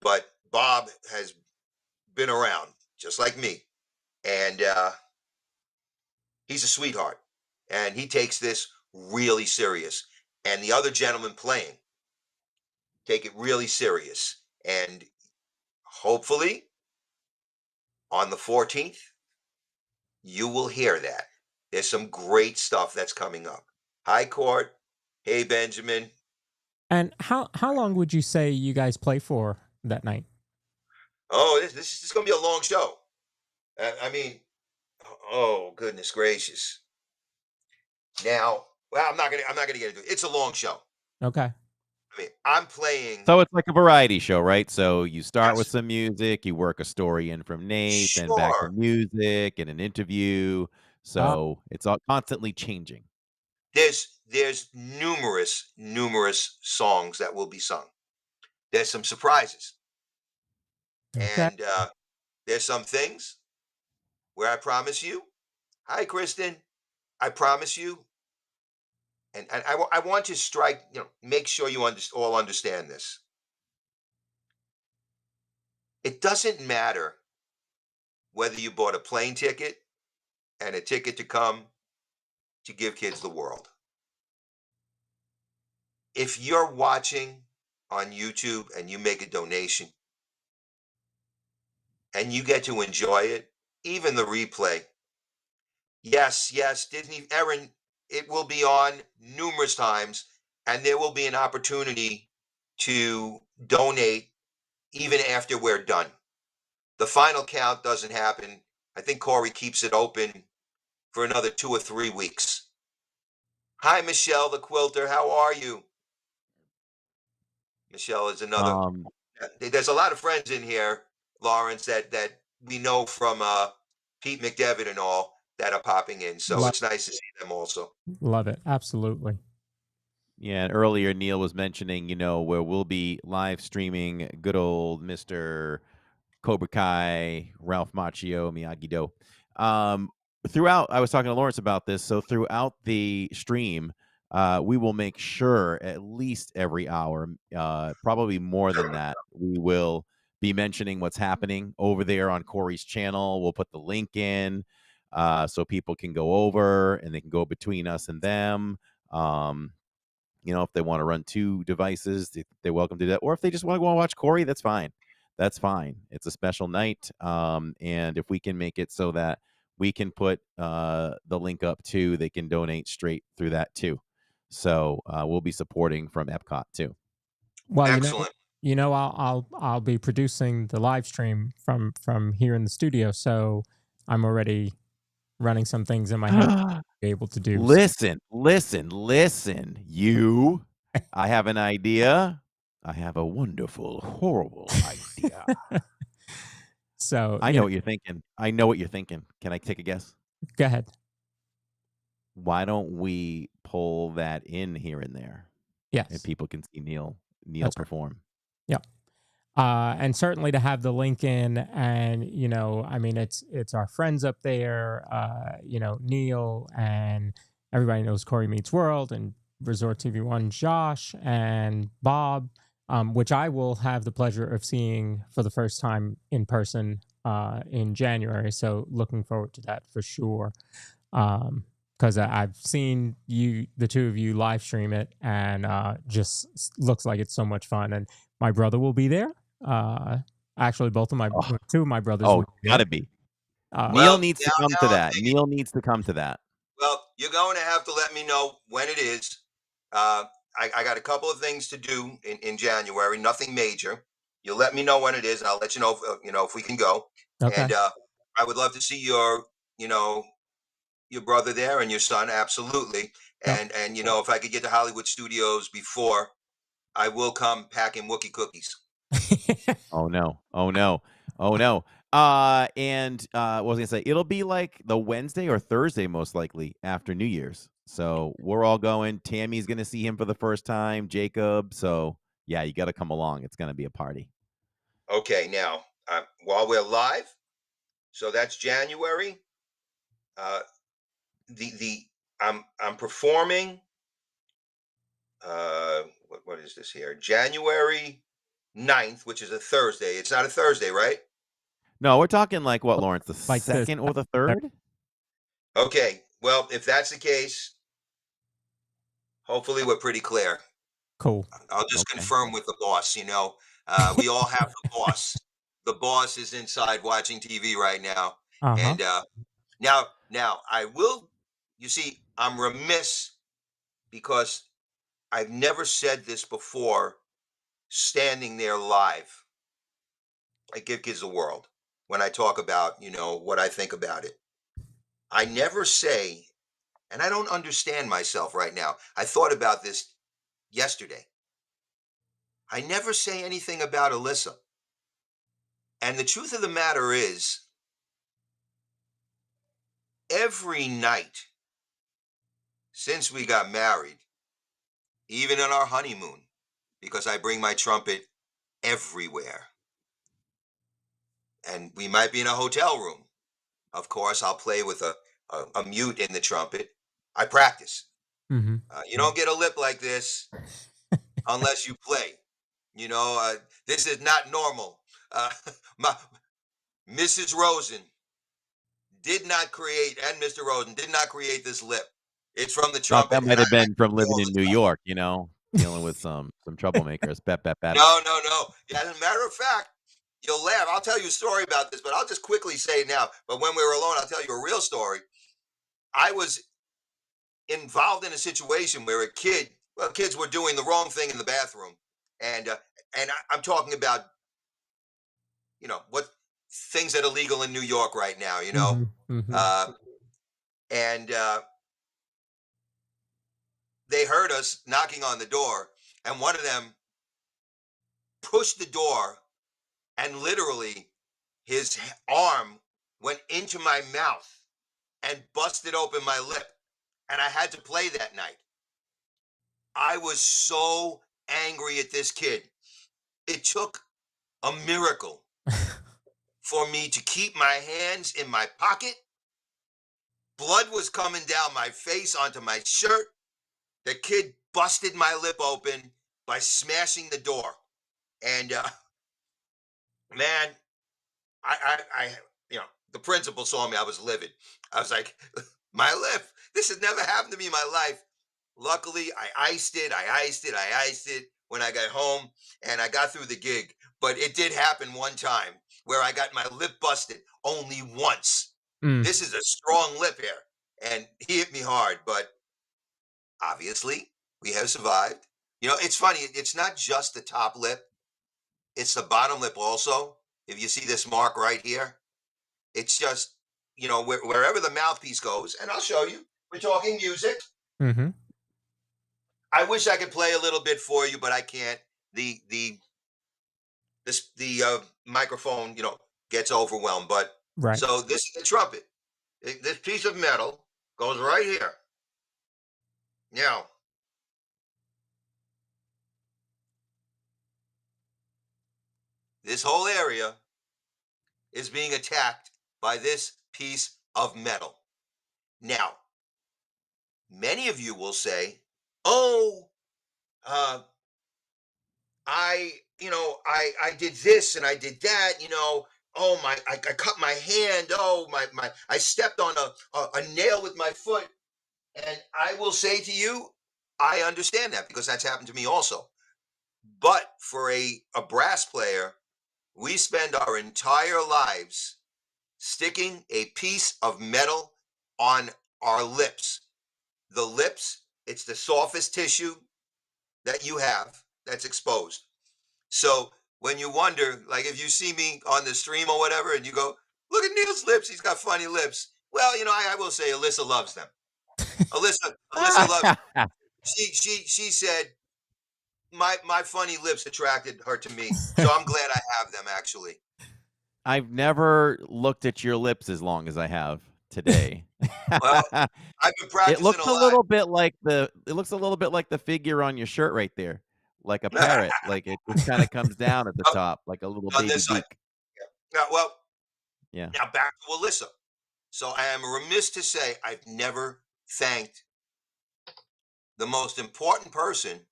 But Bob has been around just like me. And he's a sweetheart. And he takes this really serious. And the other gentlemen playing take it really serious. And hopefully on the 14th, you will hear that. There's some great stuff that's coming up. Hi, Court. Hey, Benjamin. And how long would you say you guys play for that night? Oh, this is going to be a long show. I mean, oh goodness gracious. Now, well, I'm not gonna get into it. It's a long show. Okay. I mean, I'm playing. So it's like a variety show, right? So you start with Yes, some music, you work a story in from Nate, then back to sure. music and an interview. Uh, So it's all constantly changing. There's numerous songs that will be sung. There's some surprises, okay. and there's some things where I promise you. Hi, Kristen. I promise you, and I want to strike. Make sure you all understand this. It doesn't matter whether you bought a plane ticket and a ticket to come to give kids the world. If you're watching on YouTube and you make a donation and you get to enjoy it, even the replay, yes, Disney, Erin, it will be on numerous times, and there will be an opportunity to donate even after we're done. The final count doesn't happen. I think Corey keeps it open for another 2 or 3 weeks. Hi, Michelle the Quilter. How are you? Michelle is another. Um, There's a lot of friends in here, Lawrence, that we know from Pete McDevitt and all that are popping in. So Love, it's nice to see them also. love it. Absolutely. yeah, and earlier Neil was mentioning, where we'll be live streaming good old Mr. Cobra Kai, Ralph Macchio, Miyagi Do. Um, Throughout, I was talking to Lawrence about this. So throughout the stream, we will make sure at least every hour, probably more than Sure. that, we will be mentioning what's happening over there on Corey's channel. We'll put the link in so people can go over and they can go between us and them. Um, if they want to run two devices, they're welcome to do that. Or if they just want to go and watch Corey, that's fine. That's fine. It's a special night. And if we can make it so that we can put the link up too, they can donate straight through that too. So we'll be supporting from Epcot too. Well, Excellent. I'll be producing the live stream from here in the studio, so I'm already running some things in my head to be able to do. Listen. You, I have an idea. I have a wonderful, horrible idea. So I know what you're thinking. Can I take a guess? go ahead. Why don't we pull that in here and there, and Yes, people can see Neal that's right. perform? Yeah. And certainly to have the link in, and I mean, it's our friends up there, Neal, and everybody knows Corey Meets World and Resort TV1, Josh and Bob, which I will have the pleasure of seeing for the first time in person in January. So looking forward to that for sure. Because I've seen the two of you live stream it, and just looks like it's so much fun. And my brother will be there. Actually, two of my brothers will be there. Gotta be. Uh, Neal Well, needs to now come to I'm that. thinking. Neal needs to come to that. Well, you're going to have to let me know when it is. Uh, I got a couple of things to do in January. Nothing major. You'll let me know when it is, and I'll let you know if we can go. okay. And I would love to see your brother there and your son, absolutely. Yep. And if I could get to Hollywood Studios before, I will come packing Wookie cookies. Oh no. And what was I gonna say? It'll be like the Wednesday or Thursday, most likely after New Year's. So we're all going. Tammy's gonna see him for the first time. Jacob. So Yeah, you got to come along. It's going to be a party. Okay, now while we're live, so that's January. Uh, the I'm performing. What is this here? January 9th, which is a Thursday. It's not a Thursday, right? No, we're talking like what, Lawrence? The Like this. second or the third? Okay. Well, if that's the case, hopefully we're pretty clear. Cool. I'll just Okay. confirm with the boss. We all have the boss. The boss is inside watching TV right now, Uh-huh. and now I will. You see, I'm remiss because I've never said this before. Standing there live, I give kids the world when I talk about what I think about it. I never say, and I don't understand myself right now. I thought about this yesterday. I never say anything about Alyssa. And the truth of the matter is, every night since we got married, even on our honeymoon, because I bring my trumpet everywhere, and we might be in a hotel room. Of course, I'll play with a mute in the trumpet. I practice. Mm-hmm. You don't get a lip like this unless you play. This is not normal. Uh, my, Mrs. Rosen did not create, and Mr. Rosen did not create this lip. It's from the Thought that trumpet, and might I have been from do living all in the New time. York, dealing with some troublemakers. Bep, bep, bep. No. Yeah, as a matter of fact, you'll laugh. I'll tell you a story about this, but I'll just quickly say it now. But when we were alone, I'll tell you a real story. I was involved in a situation where kids were doing the wrong thing in the bathroom, and I'm talking about what things that are legal in New York right now, Mm-hmm. Mm-hmm. and they heard us knocking on the door, and one of them pushed the door, and literally his arm went into my mouth and busted open my lip, and I had to play that night. I was so angry at this kid. It took a miracle for me to keep my hands in my pocket. Blood was coming down my face onto my shirt. The kid busted my lip open by smashing the door. And man, I the principal saw me. I was livid. I was like, my lip. This has never happened to me in my life. Luckily, I iced it when I got home, and I got through the gig. But it did happen one time where I got my lip busted only once. Mm. This is a strong lip here, and he hit me hard. But obviously, we have survived. It's funny. It's not just the top lip; it's the bottom lip also. If you see this mark right here, it's just wherever the mouthpiece goes, and I'll show you. We're talking music. Mm-hmm. I wish I could play a little bit for you, but I can't. The microphone, gets overwhelmed. But Right. so this is the trumpet. This piece of metal goes right here. Now, this whole area is being attacked by this piece of metal. Now, many of you will say, "Oh, I did this and I did that, oh my, I cut my hand, oh my, I stepped on a nail with my foot." And I will say to you, I understand that because that's happened to me also. But for a brass player, we spend our entire lives sticking a piece of metal on our lips. The lips, it's the softest tissue that you have that's exposed. So when you wonder, like if you see me on the stream or whatever, and you go, "Look at Neal's lips, he's got funny lips." Well, I will say Alyssa loves them. Alyssa loves. She said my funny lips attracted her to me, so I'm glad I have them actually. I've never looked at your lips as long as I have today. Well, I've been It practicing looks a a lot. little bit like the figure on your shirt right there. like a parrot. Like it just kind of comes down at the Oh, top, like a little on baby this side. beak. Now, well, Yeah. now back to Alyssa. So I am remiss to say I've never thanked the most important person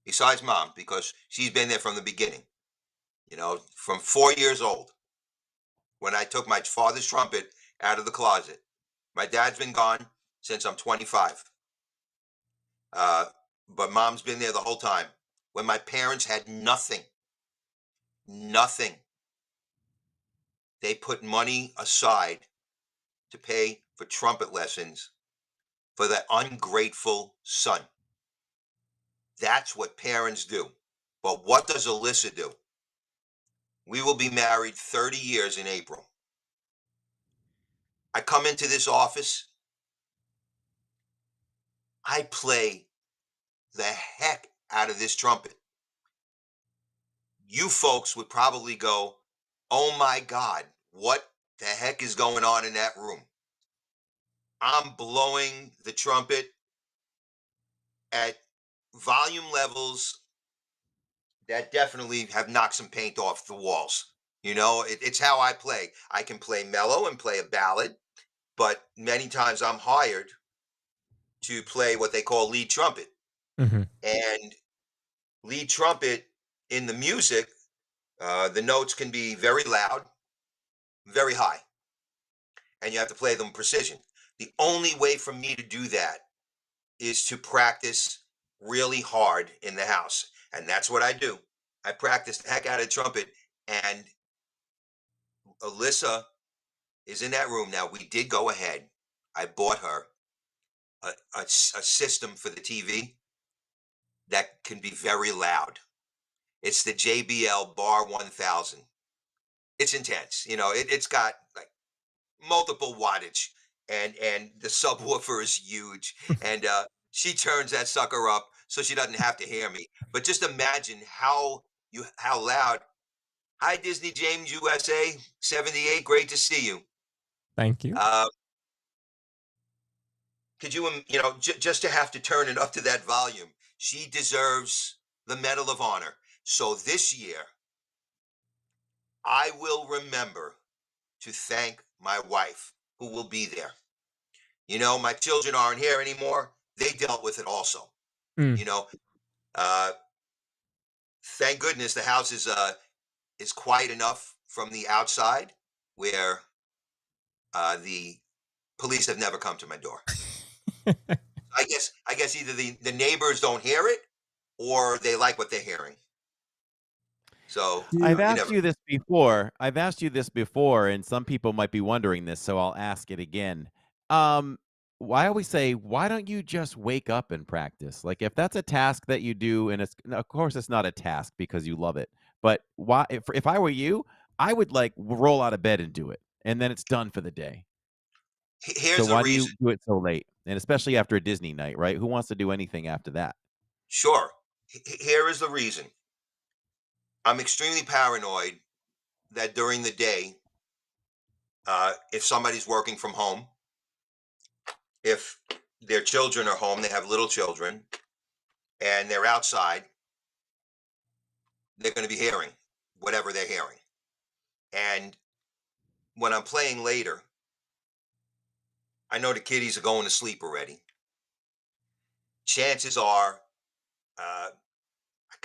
besides mom, because she's been there from the beginning. From 4 years old, when I took my father's trumpet out of the closet. My dad's been gone since I'm 25. Uh, but mom's been there the whole time. When my parents had nothing, nothing, they put money aside to pay for trumpet lessons for that ungrateful son. That's what parents do. But what does Alyssa do? We will be married 30 years in April. I come into this office, I play the heck out of this trumpet. You folks would probably go, "Oh my God, what the heck is going on in that room?" I'm blowing the trumpet at volume levels that definitely have knocked some paint off the walls. It's how I play. I can play mellow and play a ballad, but many times I'm hired to play what they call lead trumpet. Hmm. And lead trumpet in the music, the notes can be very loud, very high, and you have to play them with precision. The only way for me to do that is to practice really hard in the house. And that's what I do. I practice the heck out of the trumpet. And Alyssa is in that room now. We did go ahead. I bought her a system for the TV that can be very loud. It's the JBL Bar 1000. It's intense. It's got like multiple wattage, and the subwoofer is huge, and she turns that sucker up so she doesn't have to hear me. But just imagine how loud. Hi, Disney James USA 78. Great to see you. Thank you. Uh, could you just to have to turn it up to that volume? She deserves the Medal of Honor. So this year, I will remember to thank my wife, who will be there. My children aren't here anymore. They dealt with it also. Mm, You know, uh, thank goodness the house is quiet enough from the outside where the police have never come to my door. I guess either the neighbors don't hear it or they like what they're hearing. So I've you asked never. you this before. I've asked you this before, and some people might be wondering this, so I'll ask it again. Um, I always say, why don't you just wake up and practice? Like, if that's a task that you do, and of course, it's not a task because you love it. But why? If I were you, I would like roll out of bed and do it, and then it's done for the day. So Here's the why do you reason. do it so late? And especially after a Disney night, right? Who wants to do anything after that? Sure. Here is the reason. I'm extremely paranoid that during the day, if somebody's working from home, if their children are home, they have little children, and they're outside, they're going to be hearing whatever they're hearing. And when I'm playing later, I know the kiddies are going to sleep already. Chances are, uh,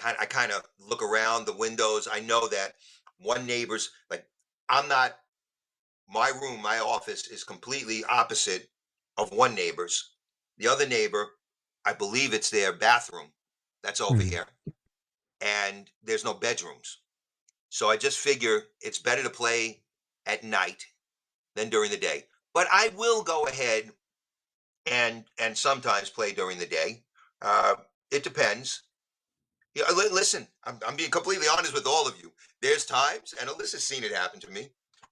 I kind of look around the windows. I know that one neighbor's like, I'm not. My room, my office is completely opposite of one neighbor's. The other neighbor, I believe it's their bathroom that's over mm. here, and there's no bedrooms. So I just figure it's better to play at night than during the day. But I will go ahead and sometimes play during the day. Uh, it depends. Yeah, listen, I'm being completely honest with all of you. There's times, and Alyssa's seen it happen to me.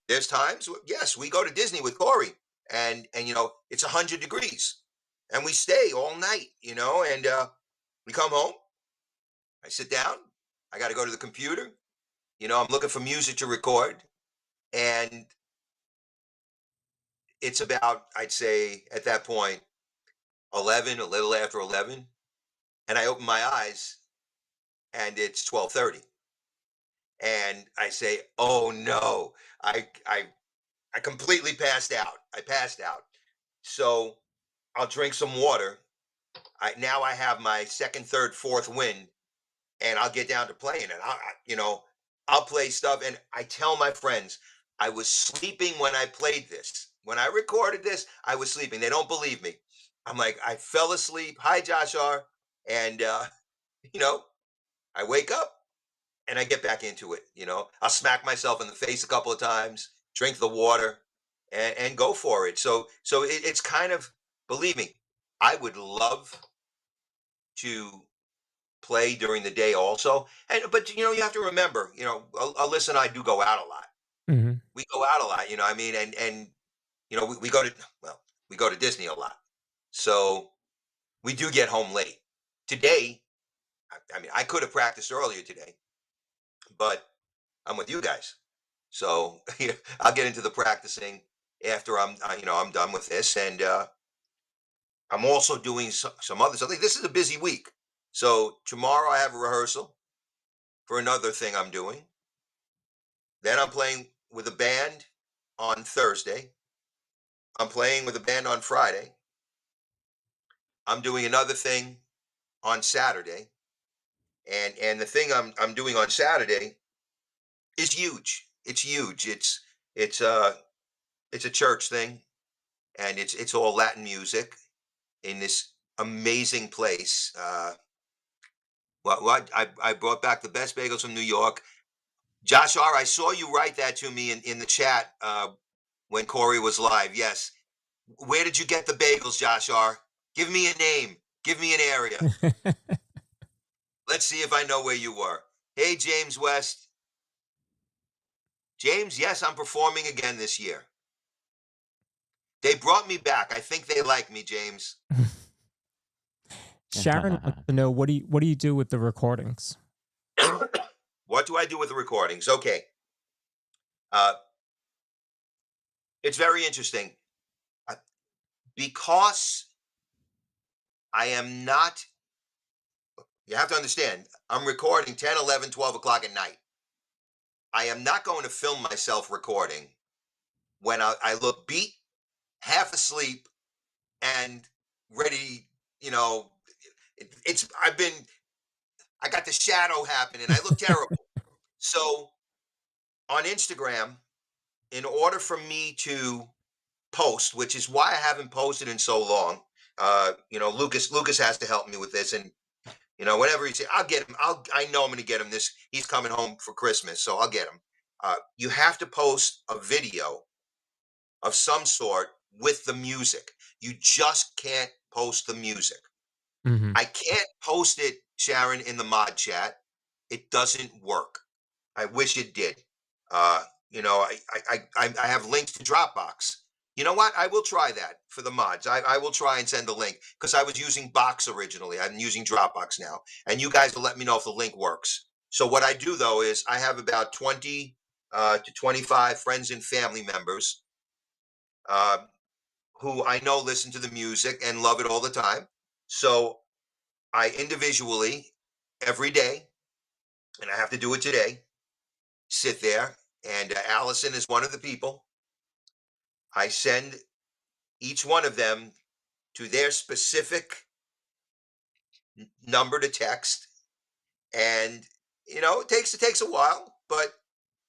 There's times, yes, we go to Disney with Corey, and it's 100 degrees, and we stay all night, and we come home. I sit down. I got to go to the computer. I'm looking for music to record, and it's about, I'd say, at that point, 11, a little after 11, and I open my eyes, and it's 12:30, and I say, "Oh no, I I I completely passed out. I passed out." So I'll drink some water. Now I have my second, third, fourth win, and I'll get down to playing it. I'll play stuff, and I tell my friends I was sleeping when I played this. When I recorded this, I was sleeping. They don't believe me. I'm like, I fell asleep. Hi, Josh R. And you know, I wake up and I get back into it. I'll smack myself in the face a couple of times, drink the water, and go for it. So it's kind of, believe me, I would love to play during the day also. But you have to remember, Alyssa and I do go out a lot. Hmm. We go out a lot, I mean, and we go to, well, we go to Disney a lot. So we do get home late. Today, I mean, I could have practiced earlier today, but I'm with you guys. So I'll get into the practicing after I'm done with this, and I'm also doing some other stuff. This is a busy week. So tomorrow I have a rehearsal for another thing I'm doing. Then I'm playing with a band on Thursday. I'm playing with a band on Friday. I'm doing another thing on Saturday. And the thing I'm doing on Saturday is huge. It's huge. It's uh it's a church thing, and it's all Latin music in this amazing place. I brought back the best bagels from New York. Josh R, I saw you write that to me in the chat when Corey was live. Yes. Where did you get the bagels, Josh R? Give me a name. Give me an area. Let's see if I know where you were. Hey, James West. James, yes, I'm performing again this year. They brought me back. I think they like me, James. Sharon wants to know, what do you do with the recordings? What do I do with the recordings? Okay. Uh, it's very interesting. Because I am not, you have to understand, I'm recording 10, 11, 12 o'clock at night. I am not going to film myself recording when I look beat, half asleep, and ready. You know, I got the shadow happening. I look terrible. So on Instagram, in order for me to post, which is why I haven't posted in so long, Lucas has to help me with this, and whenever he says, I'll get him. I know I'm going to get him this. He's coming home for Christmas, so I'll get him. You have to post a video of some sort with the music. You just can't post the music. Hmm. I can't post it, Sharon, in the mod chat. It doesn't work. I wish it did. I have links to Dropbox. You know what? I will try that for the mods. I will try and send a link, because I was using Box originally. I'm using Dropbox now, and you guys will let me know if the link works. So what I do though is I have about 20 to 25 friends and family members uh, who I know listen to the music and love it all the time. So I individually, every day, and I have to do it today, sit there, and Allison is one of the people. I send each one of them to their specific number to text, and it takes a while, but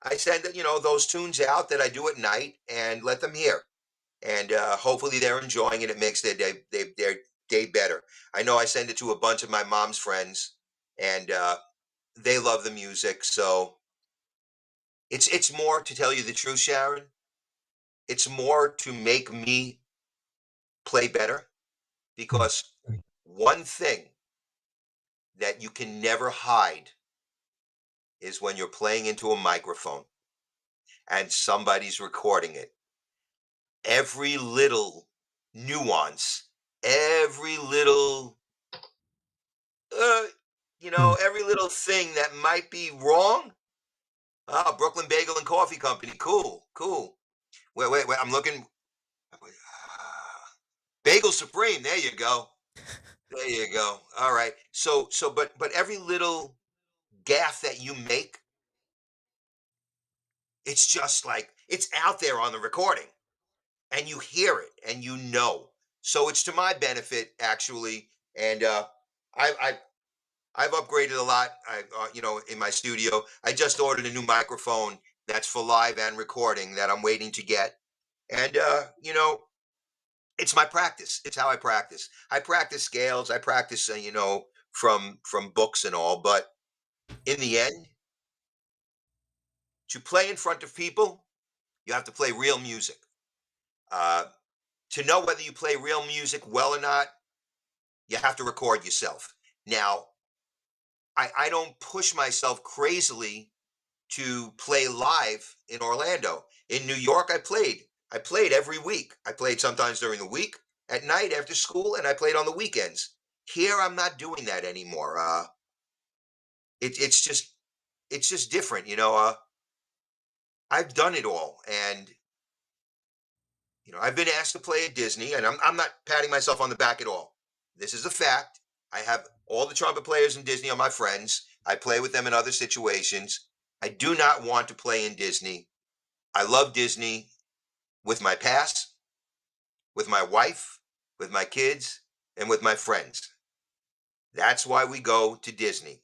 I send those tunes out that I do at night and let them hear, and hopefully they're enjoying it. It makes their day better. I know I send it to a bunch of my mom's friends, and they love the music. So it's more, to tell you the truth, Sharon. It's more to make me play better, because one thing that you can never hide is when you're playing into a microphone and somebody's recording it. Every little nuance, every little, uh, every little thing that might be wrong. Ah, Brooklyn Bagel and Coffee Company. Cool, cool. Wait. I'm looking. Bagel Supreme. There you go. There you go. All right. So, but every little gaffe that you make, it's just like it's out there on the recording, and you hear it, and you know. So it's to my benefit, actually, and I, I I've upgraded a lot. In my studio, I just ordered a new microphone that's for live and recording that I'm waiting to get, and it's my practice. It's how I practice. I practice scales. I practice, from books and all. But in the end, to play in front of people, you have to play real music. Uh, to know whether you play real music well or not, you have to record yourself. Now, I don't push myself crazily to play live in Orlando. In New York, I played. I played every week. I played sometimes during the week, at night after school, and I played on the weekends. Here, I'm not doing that anymore. It's just different, I've done it all, and I've been asked to play at Disney, and I'm not patting myself on the back at all. This is a fact. I have all the trumpet players in Disney are my friends. I play with them in other situations. I do not want to play in Disney. I love Disney with my past, with my wife, with my kids, and with my friends. That's why we go to Disney.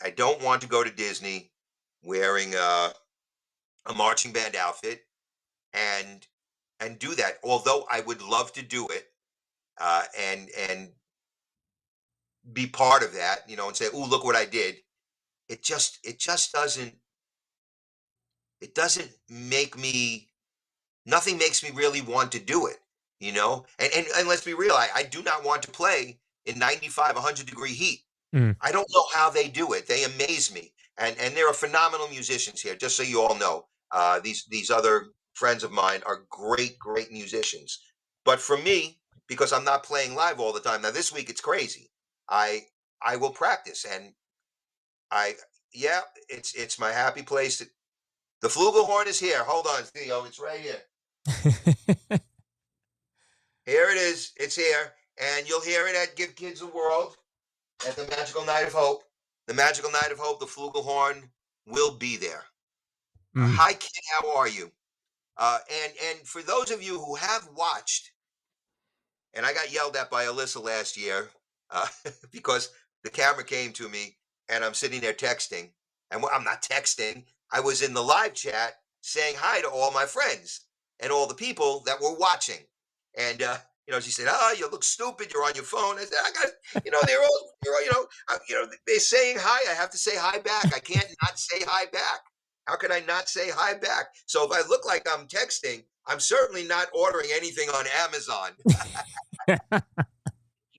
I don't want to go to Disney wearing a marching band outfit and do that. Although I would love to do it, and be part of that, and say, "Oh, look what I did." It just doesn't make me. Nothing makes me really want to do it, And let's be real, I do not want to play in 95, 100-degree heat. Mm. I don't know how they do it. They amaze me, and there are phenomenal musicians here. Just so you all know, these other friends of mine are great, great musicians. But for me, because I'm not playing live all the time now, this week it's crazy. I I will practice, and I yeah, it's my happy place. The flugelhorn is here. Hold on, Theo, it's right here. Here it is. It's here, and you'll hear it at Give Kids a World at the Magical Night of Hope. The Magical Night of Hope, the flugelhorn will be there. Mm. Hi, kid. How are you? And for those of you who have watched, and I got yelled at by Alyssa last year uh, because the camera came to me and I'm sitting there texting, and I'm not texting. I was in the live chat saying hi to all my friends and all the people that were watching, and she said, "Oh, you look stupid. You're on your phone." I said, "I got, they're saying hi. I have to say hi back. I can't not say hi back. How can I not say hi back? So if I look like I'm texting, I'm certainly not ordering anything on Amazon."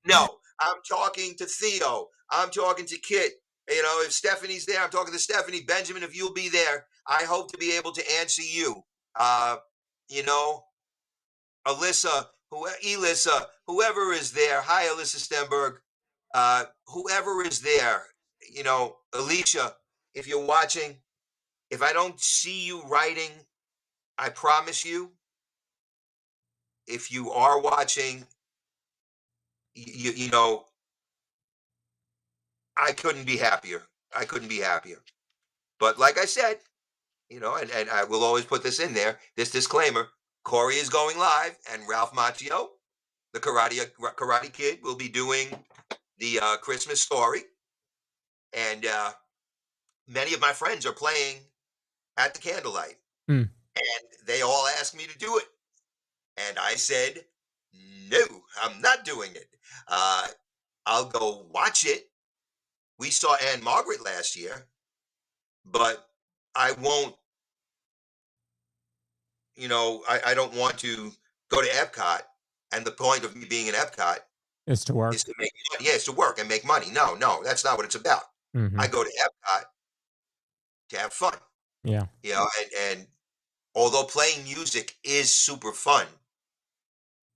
No, I'm talking to Theo. I'm talking to Kit. If Stephanie's there, I'm talking to Stephanie. Benjamin, if you'll be there, I hope to be able to answer you. Uh, you know, Alyssa, Elissa, whoever is there. Hi, Alyssa Stenberg. Whoever is there, Alicia, if you're watching, if I don't see you writing, I promise you, if you are watching, you know, I couldn't be happier. I couldn't be happier. But like I said, and I will always put this in there, this disclaimer: Corey is going live, and Ralph Macchio, the Karate Kid, will be doing the Christmas story, and many of my friends are playing at the candlelight, Mm. and they all asked me to do it, and I said, no, I'm not doing it. Uh, I'll go watch it. We saw Anne Margaret last year, but I won't. I don't want to go to Epcot, and the point of me being in Epcot Is to is work. to make money. Yeah, it's to work and make money. No, no, that's not what it's about. Hmm. I go to Epcot to have fun. Yeah. And although playing music is super fun,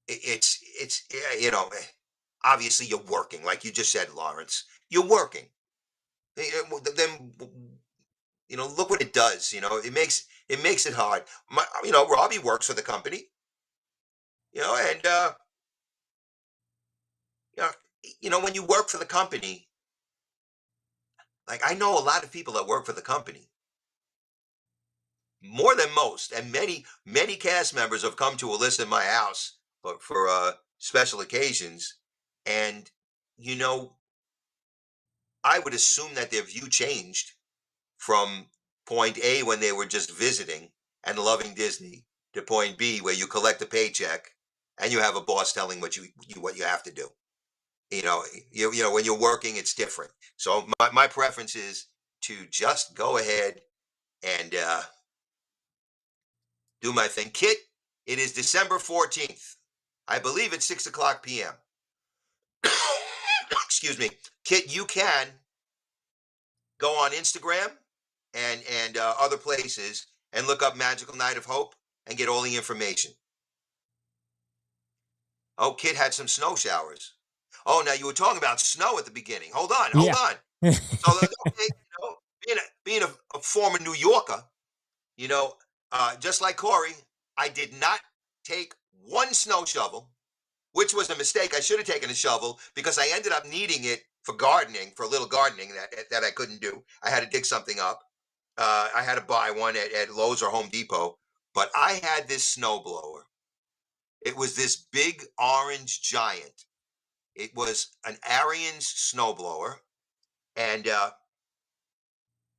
it's obviously you're working, like you just said, Lawrence. You're working. Then look what it does. It makes it hard. Robbie works for the company. And you know, when you work for the company, like I know a lot of people that work for the company, more than most, and many cast members have come to Alyssa in my house for special occasions, and you know, I would assume that their view changed from point A when they were just visiting and loving Disney to point B where you collect a paycheck and you have a boss telling what you have to do. You know when you're working, it's different. So my preference is to just go ahead and do my thing. Kit, it is December 14th. I believe it's 6 o'clock p.m. Excuse me. Kit, you can go on Instagram and other places and look up Magical Night of Hope and get all the information. Oh, Kit had some snow showers. Oh, now you were talking about snow at the beginning. Hold on, hold Yeah. on. So okay, being a former New Yorker, just like Corey, I did not take one snow shovel, which was a mistake. I should have taken a shovel because I ended up needing it for gardening, for a little gardening that I couldn't do. I had to dig something up. I had to buy one at Lowe's or Home Depot, but I had this snow blower. It was this big orange giant. It was an Ariens snowblower, and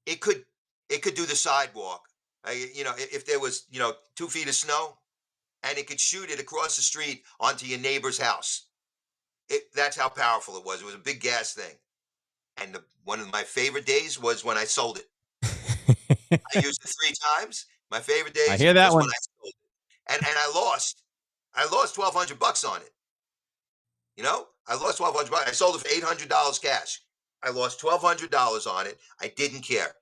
it could it could do the sidewalk. If there was 2 feet of snow, and it could shoot it across the street onto your neighbor's house. That's how powerful it was. It was a big gas thing. And one of my favorite days was when I sold it. I used it 3 times. My favorite I days hear that was when one. I sold it, and I lost $1,200 on it. I lost $1,200. I sold it for $800 cash. I lost $1,200 on it. I didn't care,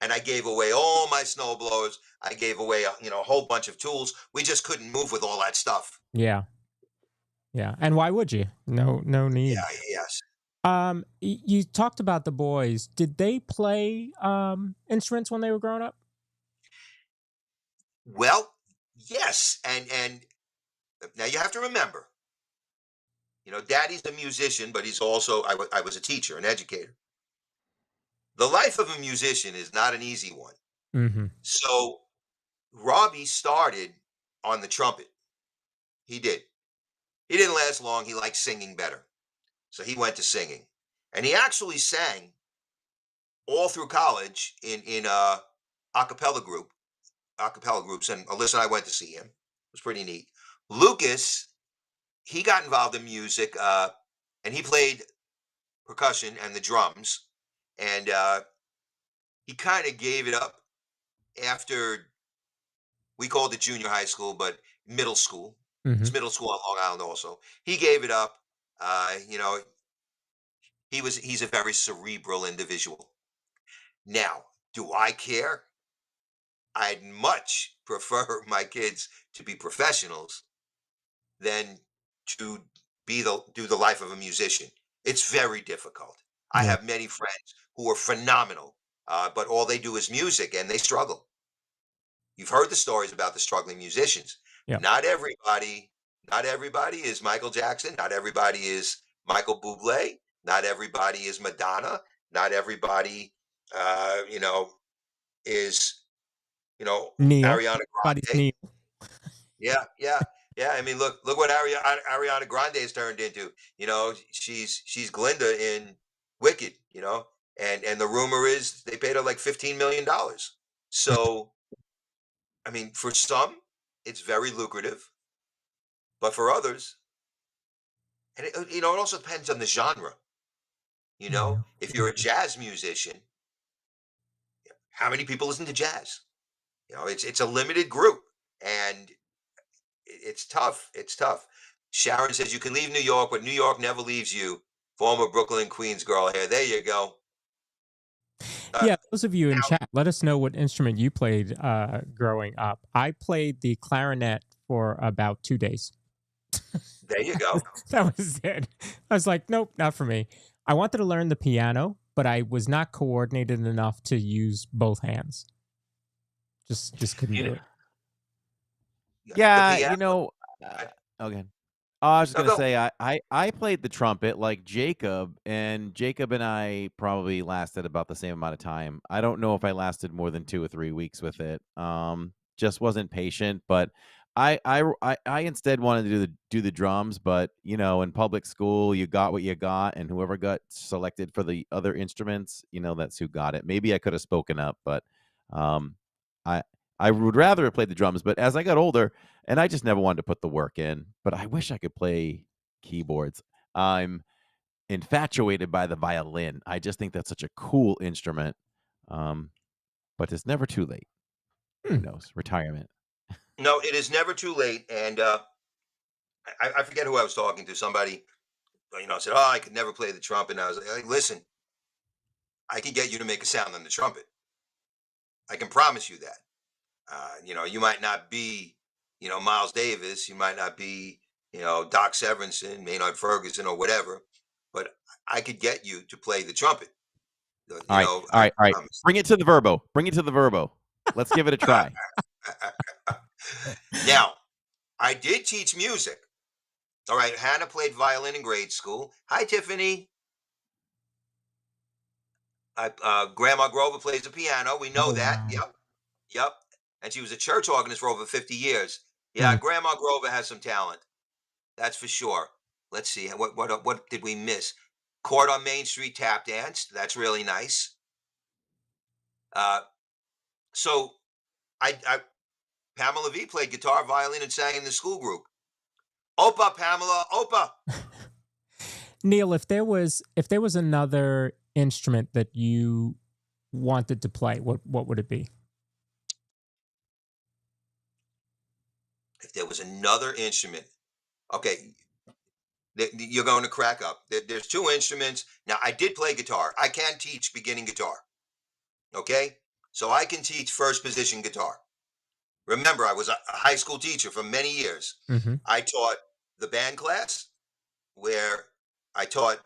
and I gave away all my snow blowers. I gave away a whole bunch of tools. We just couldn't move with all that stuff. Yeah. Yeah. And why would you? No need. Yeah. Yes. You talked about the boys. Did they play instruments when they were growing up? Well, yes, and now you have to remember, Daddy's a musician, but he's also I was a teacher, an educator. The life of a musician is not an easy one. Mm-hmm. So Robbie started on the trumpet. He did. He didn't last long. He liked singing better, so he went to singing, and he actually sang all through college in a cappella groups. And Alyssa and I went to see him. It was pretty neat. Lucas, he got involved in music, and he played percussion and the drums, and he kind of gave it up after we called it junior high school, but middle school. Mm-hmm. It's middle school on Long Island also. He gave it up. You know, he's a very cerebral individual. Now, do I care? I'd much prefer my kids to be professionals than to do the life of a musician. It's very difficult. I Yeah. have many friends who are phenomenal, but all they do is music and they struggle. You've heard the stories about the struggling musicians. Yeah. Not everybody is Michael Jackson. Not everybody is Michael Bublé. Not everybody is Madonna. Not everybody, is Neal. Ariana Body's Grande. Neal. Yeah. I mean, look what Ariana Grande has turned into. She's Glinda in Wicked. And the rumor is they paid her like $15 million. So, I mean, for some, it's very lucrative, but for others, and it also depends on the genre. Mhm. If you're a jazz musician, how many people listen to jazz? It's a limited group, and it's tough. It's tough. Sharon says you can leave New York, but New York never leaves you. Former Brooklyn Queens girl here. There you go. Yeah, those of you in Now, chat, let us know what instrument you played growing up. I played the clarinet for about 2 days. there you go. That was it. I was like, nope, not for me. I wanted to learn the piano, but I was not coordinated enough to use both hands. Just couldn't You do know, it. Yeah, the piano, okay. I was just Now gonna go. say I played the trumpet like Jacob, and Jacob and I probably lasted about the same amount of time. I don't know if I lasted more than 2 or 3 weeks with it. Just wasn't patient, but I instead wanted to do the drums, but, in public school, you got what you got, and whoever got selected for the other instruments, that's who got it. Maybe I could have spoken up, but, um, I I would rather have played the drums, but as I got older and I just never wanted to put the work in, but I wish I could play keyboards. I'm infatuated by the violin. I just think that's such a cool instrument. Um, but it's never too late. Hmm. Who knows? Retirement. No, it is never too late. And I forget who I was talking to. Somebody, said, "Oh, I could never play the trumpet." And I was like, "Listen, I can get you to make a sound on the trumpet. I can promise you that. You might not be, Miles Davis. You might not be, Doc Severinsen, Maynard Ferguson, or whatever, but I could get you to play the trumpet. All right. All I right. All right. promise." Bring it to the verbo. Bring it to the verbo. Let's give it a try. Now, I did teach music. All right, Hannah played violin in grade school. Hi, Tiffany. Grandma Grover plays the piano. We know Oh that. wow. Yep, yep. And she was a church organist for over 50 years. Yeah, Hmm. Grandma Grover has some talent. That's for sure. Let's see. What did we miss? Court on Main Street tap dance. That's really nice. Uh, so I Pamela V played guitar, violin, and sang in the school group. Opa, Pamela, Opa. Neil, if there was another instrument that you wanted to play, what would it be? If there was another instrument, okay, you're going to crack up. There's two instruments. Now, I did play guitar. I can teach beginning guitar. Okay, so I can teach first position guitar. Remember, I was a high school teacher for many years. Mm-hmm. I taught the band class where I taught,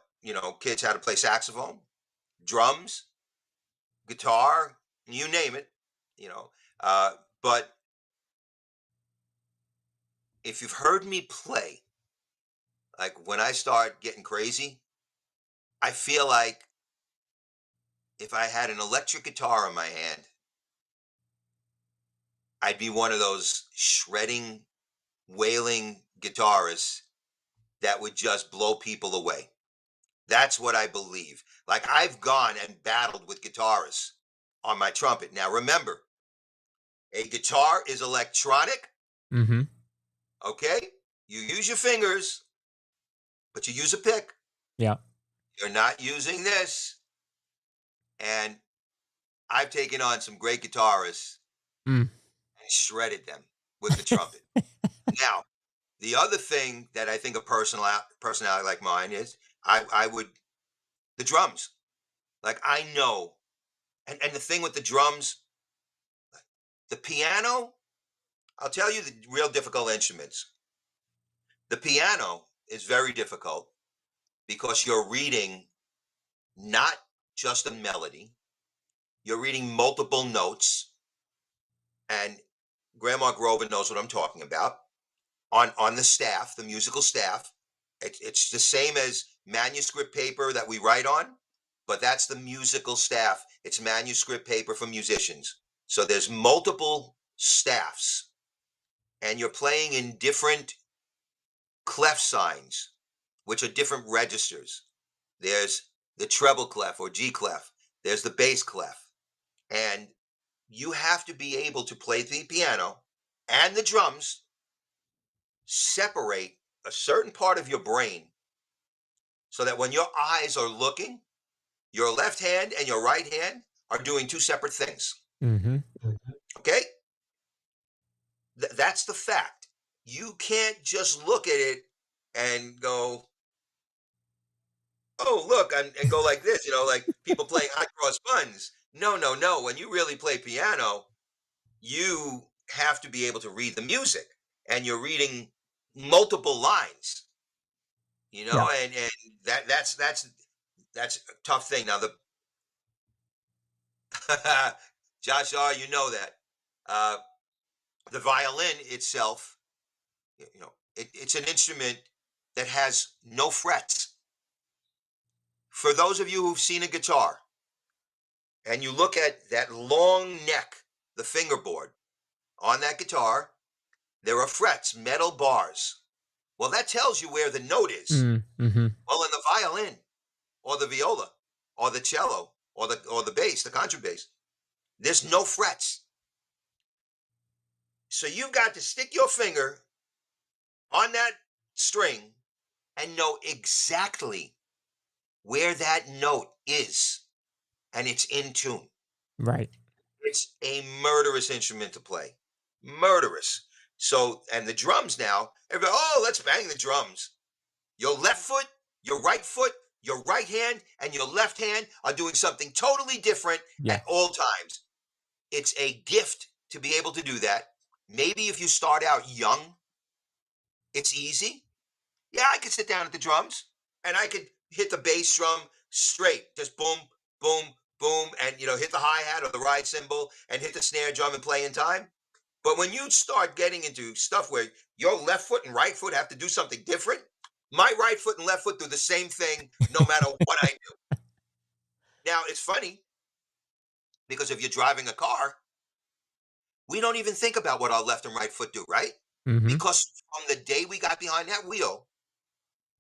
kids how to play saxophone, drums, guitar, you name it, you know. But if you've heard me play, like when I start getting crazy, I feel like if I had an electric guitar in my hand, I'd be one of those shredding, wailing guitarists that would just blow people away. That's what I believe. Like I've gone and battled with guitarists on my trumpet. Now remember, a guitar is electronic, Mm-hmm. okay? You use your fingers, but you use a pick. Yeah. You're not using this. And I've taken on some great guitarists Mm. and shredded them with the trumpet. Now, the other thing that I think a personality like mine is, I would the drums. Like I know, and the thing with the drums, the piano. I'll tell you the real difficult instruments. The piano is very difficult because you're reading not just a melody, you're reading multiple notes, and Grandma Grover knows what I'm talking about. On the staff, the musical staff, it's the same as manuscript paper that we write on, but that's the musical staff. It's manuscript paper for musicians. So there's multiple staffs, and you're playing in different clef signs, which are different registers. There's the treble clef or G clef. There's the bass clef. And you have to be able to play the piano and the drums, separate a certain part of your brain so that when your eyes are looking, your left hand and your right hand are doing two separate things. Mm-hmm. Okay? That's the fact. You can't just look at it and go, oh, look, and go like this, like people playing hot cross buns. No, no, no. When you really play piano, you have to be able to read the music and you're reading multiple lines, Yeah. and that's a tough thing. Now the Josh R, you know that. The violin itself, it's an instrument that has no frets. For those of you who've seen a guitar and you look at that long neck, the fingerboard on that guitar, there are frets, metal bars. Well, that tells you where the note is. Mm-hmm. Well, in the violin or the viola or the cello or the bass, the contrabass, there's no frets. So you've got to stick your finger on that string and know exactly where that note is, and it's in tune. Right. It's a murderous instrument to play. Murderous. So, and the drums now, everybody, oh, let's bang the drums. Your left foot, your right foot, your right hand, and your left hand are doing something totally different Yeah. at all times. It's a gift to be able to do that. Maybe if you start out young, it's easy. Yeah, I could sit down at the drums and I could hit the bass drum straight, just boom, boom, boom, and hit the hi-hat or the ride cymbal and hit the snare drum and play in time. But when you start getting into stuff where your left foot and right foot have to do something different, my right foot and left foot do the same thing no matter what I do. Now, it's funny because if you're driving a car, we don't even think about what our left and right foot do, right? Mm-hmm. Because from the day we got behind that wheel,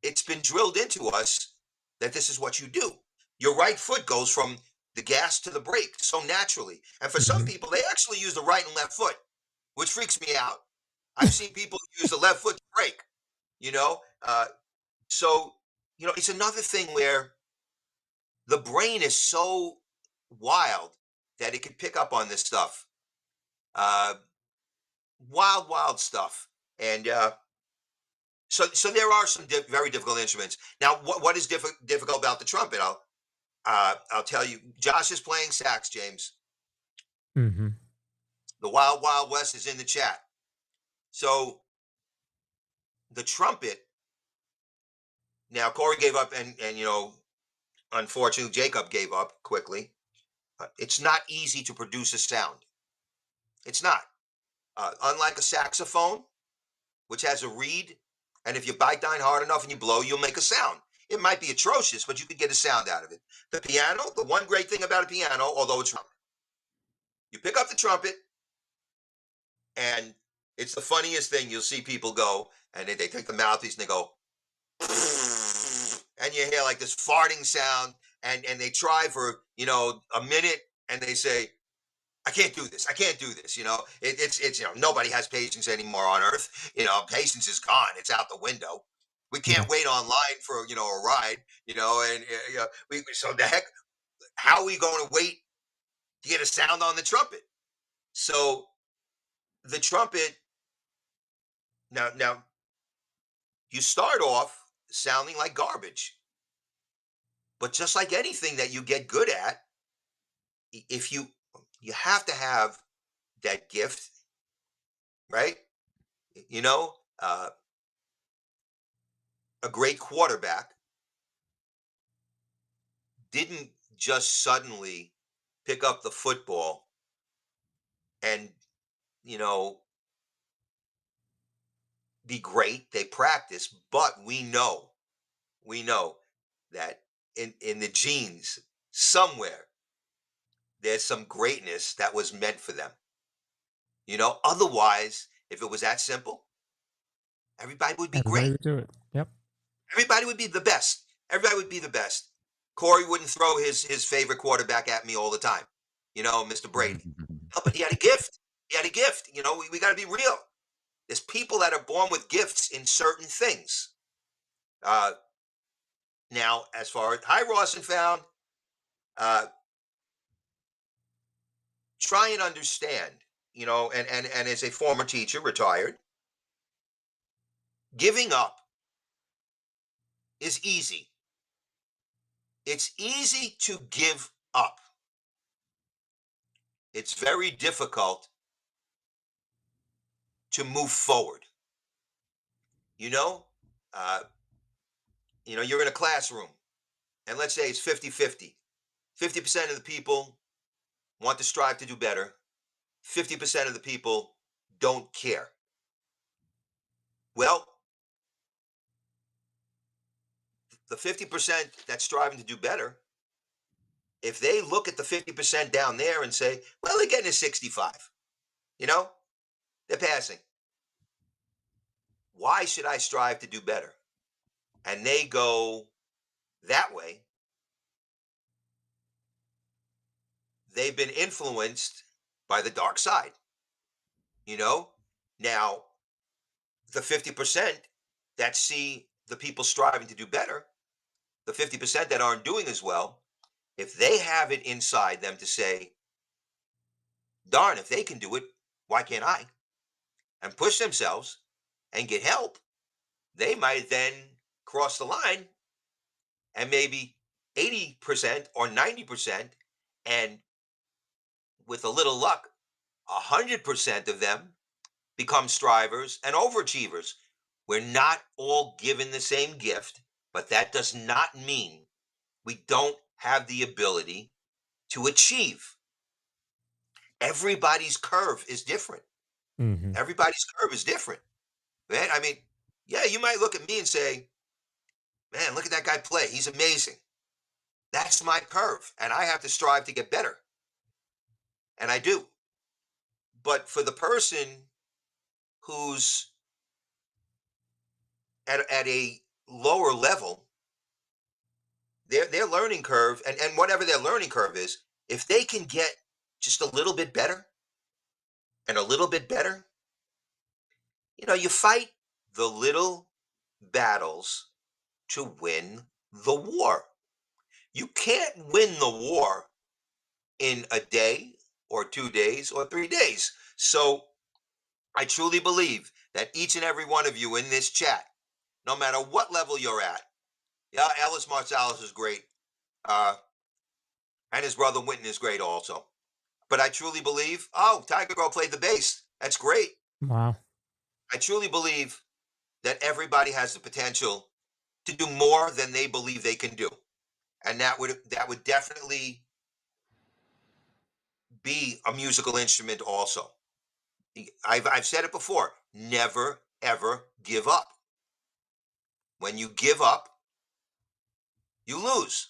it's been drilled into us that this is what you do. Your right foot goes from the gas to the brake so naturally. And for some Mm-hmm. people, they actually use the right and left foot, which freaks me out. I've seen people use the left foot to brake, you know? So, it's another thing where the brain is so wild that it can pick up on this stuff. Uh, Wild, wild stuff. And so there are some very difficult instruments. Now, what is difficult about the trumpet? I'll tell you. Josh is playing sax, James. Mm-hmm. The Wild Wild West is in the chat. So the trumpet. Now Corey gave up, and unfortunately Jacob gave up quickly. It's not easy to produce a sound. It's not. Unlike a saxophone, which has a reed, and if you bite down hard enough and you blow, you'll make a sound. It might be atrocious, but you could get a sound out of it. The piano, the one great thing about a piano, although it's you pick up the trumpet, and it's the funniest thing. You'll see people go, and they take the mouthpiece and they go, and you hear like this farting sound, and they try for a minute, and they say, I can't do this. I can't do this. It's nobody has patience anymore on earth. Patience is gone. It's out the window. We can't Yeah. wait online for a ride. And so the heck, how are we going to wait to get a sound on the trumpet? So the trumpet now you start off sounding like garbage, but just like anything that you get good at, if you have to have that gift, right? You know, uh, a great quarterback didn't just suddenly pick up the football and you know be great. They practice, but we know that in the genes somewhere there's some greatness that was meant for them. Otherwise, if it was that simple, everybody would be Everybody great. would do it. Yep. Everybody would be the best. Everybody would be the best. Corey wouldn't throw his favorite quarterback at me all the time, Mr. Brady. Oh, but he had a gift. He had a gift. We got to be real. There's people that are born with gifts in certain things. Uh, Now, as far as hi Ross and found, uh, try and understand, and as a former teacher, retired, giving up is easy. It's easy to give up. It's very difficult to move forward. You know, uh, you're in a classroom, and let's say it's 50-50. 50% of the people want to strive to do better. 50% of the people don't care. Well, the 50% that's striving to do better, if they look at the 50% down there and say, well, they're getting a 65, you know, they're passing. Why should I strive to do better? And they go that way. They've been influenced by the dark side, you know? Now, the 50% that see the people striving to do better, the 50% that aren't doing as well, if they have it inside them to say, darn, if they can do it, why can't I? And push themselves and get help, they might then cross the line and maybe 80% or 90%, and with a little luck, 100% of them become strivers and overachievers. We're not all given the same gift, but that does not mean we don't have the ability to achieve. Everybody's curve is different. Hmm. Everybody's curve is different. Man, I mean, yeah, you might look at me and say, man, look at that guy play. He's amazing. That's my curve, and I have to strive to get better. And I do. But for the person who's at a lower level, their learning curve, and whatever their learning curve is, if they can get just a little bit better and a little bit better, you fight the little battles to win the war. You can't win the war in a day or 2 days or 3 days. So I truly believe that each and every one of you in this chat, no matter what level you're at, yeah, Ellis Marsalis is great. Uh, and his brother Winton is great also. But I truly believe, oh, Tiger Girl played the bass. That's great. Wow. I truly believe that everybody has the potential to do more than they believe they can do. And that would definitely be a musical instrument also. I've said it before. Never ever give up. When you give up, you lose.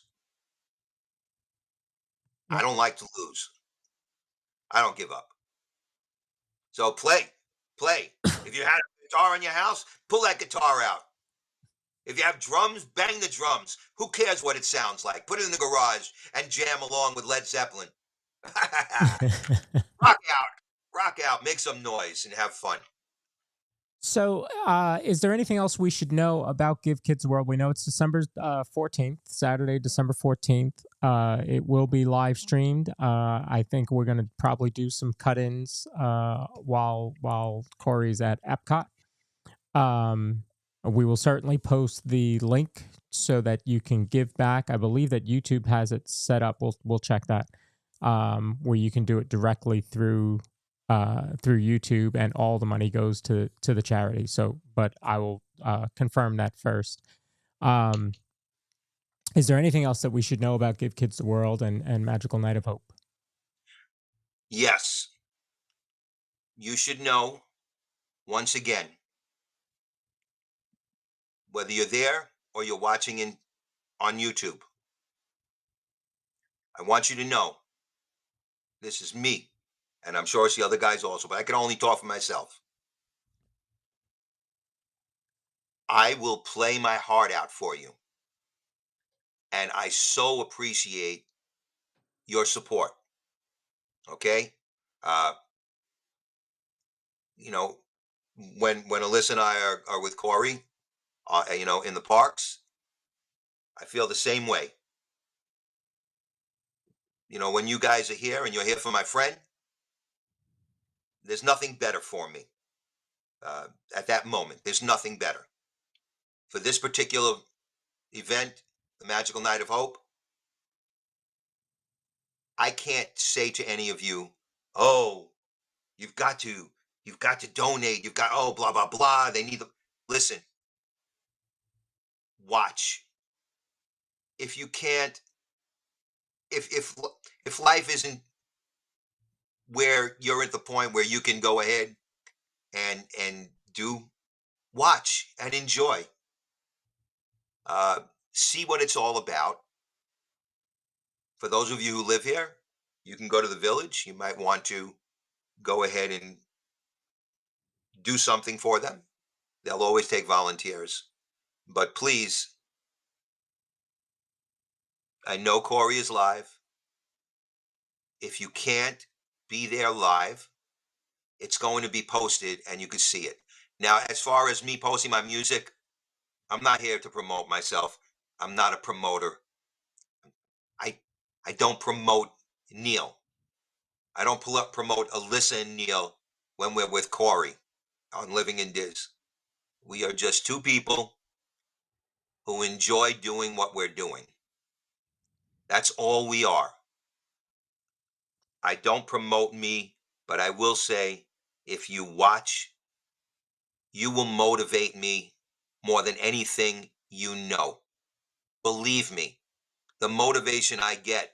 I Yeah. don't like to lose. I don't give up. So play. If you had a guitar in your house, pull that guitar out. If you have drums, bang the drums. Who cares what it sounds like? Put it in the garage and jam along with Led Zeppelin. Rock out, make some noise and have fun. So, is there anything else we should know about Give Kids World? We know it's December 14th, Saturday, December 14th. It will be live streamed. I think we're going to probably do some cut-ins while Corey's at Epcot. We will certainly post the link so that you can give back. I believe that YouTube has it set up. We'll check that, where you can do it directly through YouTube, and all the money goes to the charity. So, but I will confirm that first. Is there anything else that we should know about Give Kids the World and Magical Night of Hope? Yes, you should know, once again, whether you're there or you're watching on YouTube, I want you to know this is me, and I'm sure it's the other guys also, but I can only talk for myself. I will play my heart out for you, and I so appreciate your support. Okay, uh, you know, when Alyssa and I are with Corey, in the parks, I feel the same way. When you guys are here and you're here for my friend, there's nothing better for me. At that moment, there's nothing better. For this particular event, the Magical Night of Hope, I can't say to any of you, oh, you've got to donate. Oh, blah, blah, blah. They need to listen, watch. If you can't, if life isn't where you're at the point where you can go ahead and do, watch and enjoy. see what it's all about. For those of you who live here, you can go to the village. You might want to go ahead and do something for them. They'll always take volunteers. But please, I know Corey is live. If you can't be there live, it's going to be posted and you can see it. Now, as far as me posting my music, I'm not here to promote myself. I'm not a promoter. I I don't promote Neal. I don't promote Alyssa and Neal when we're with Corey on Living in Diz. We are just two people who enjoy doing what we're doing. That's all we are. I don't promote me, but I will say if you watch, you will motivate me more than anything you know. Believe me, the motivation I get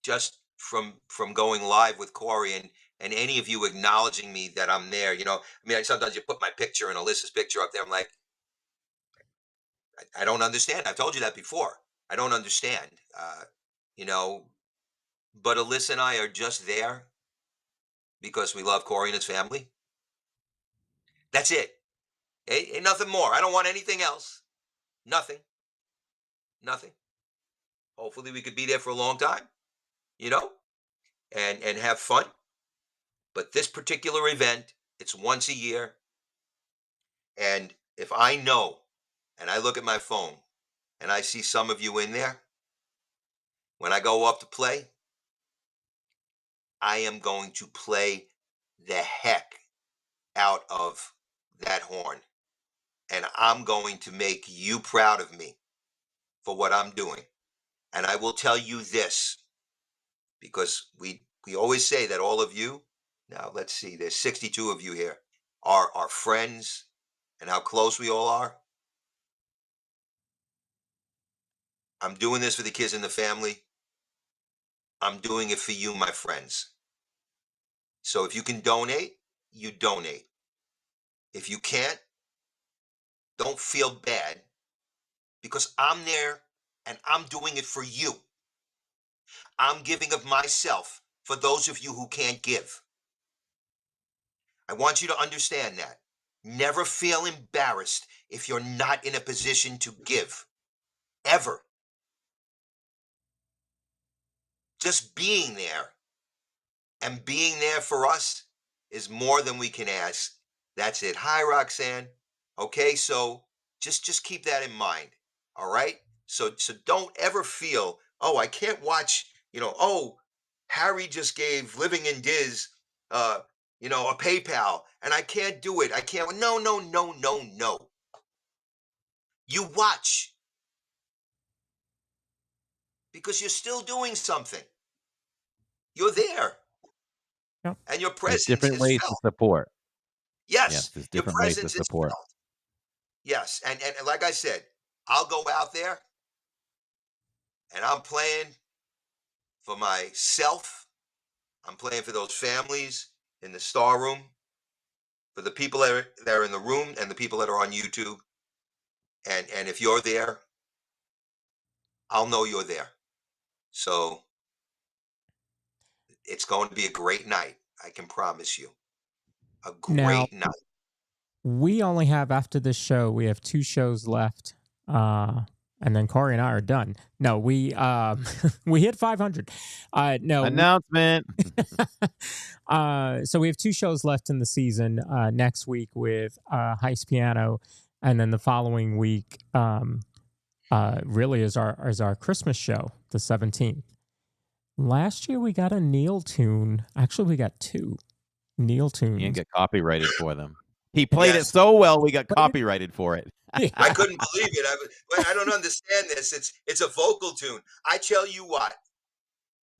just from going live with Corey and any of you acknowledging me that I'm there. I mean, sometimes you put my picture and Alyssa's picture up there. I'm like, I don't understand. I've told you that before. I don't understand. You know, but Alyssa and I are just there because we love Corey and his family. That's it. Ain't nothing more. I don't want anything else. Nothing. Nothing. Hopefully we could be there for a long time, you know, and have fun. But this particular event, it's once a year. And if I know and I look at my phone and I see some of you in there, when I go up to play, I am going to play the heck out of that horn. And I'm going to make you proud of me for what I'm doing. And I will tell you this, because we always say that all of you, now let's see, there's 62 of you here, are our friends and how close we all are. I'm doing this for the kids in the family. I'm doing it for you, my friends. So if you can donate, you donate. If you can't, don't feel bad because I'm there and I'm doing it for you. I'm giving of myself for those of you who can't give. I want you to understand that. Never feel embarrassed if you're not in a position to give. Ever. Just being there and being there for us is more than we can ask. That's it. Hi, Roxanne. Okay, so just keep that in mind. All right. So don't ever feel, oh, I can't watch. Oh, Harry just gave Living in Diz, uh, a PayPal, and I can't do it. I can't. No, no, no, no, no. You watch because you're still doing something. You're there, Yep. and your There's presence different is ways to felt. support. Yes, Yes, there's your different ways to presence is support. felt. Yes, and like I said, I'll go out there and I'm playing for myself. I'm playing for those families in the star room, for the people that are in the room and the people that are on YouTube. And if you're there, I'll know you're there. So it's going to be a great night. I can promise you. A Now, great night. we only have, after this show, we have 2 shows left. And then Corey and I are done. No, we we hit 500. No, Announcement. so we have 2 shows left in the season. Next week with Heist Piano, and then the following week really is our Christmas show, the 17th. Last year we got a Neal tune. Actually, we got 2 Neal You didn't tunes. get copyrighted for them. He played it Yes, so well, we got copyrighted for it. I couldn't believe it. I don't understand this. It's a vocal tune. I tell you what,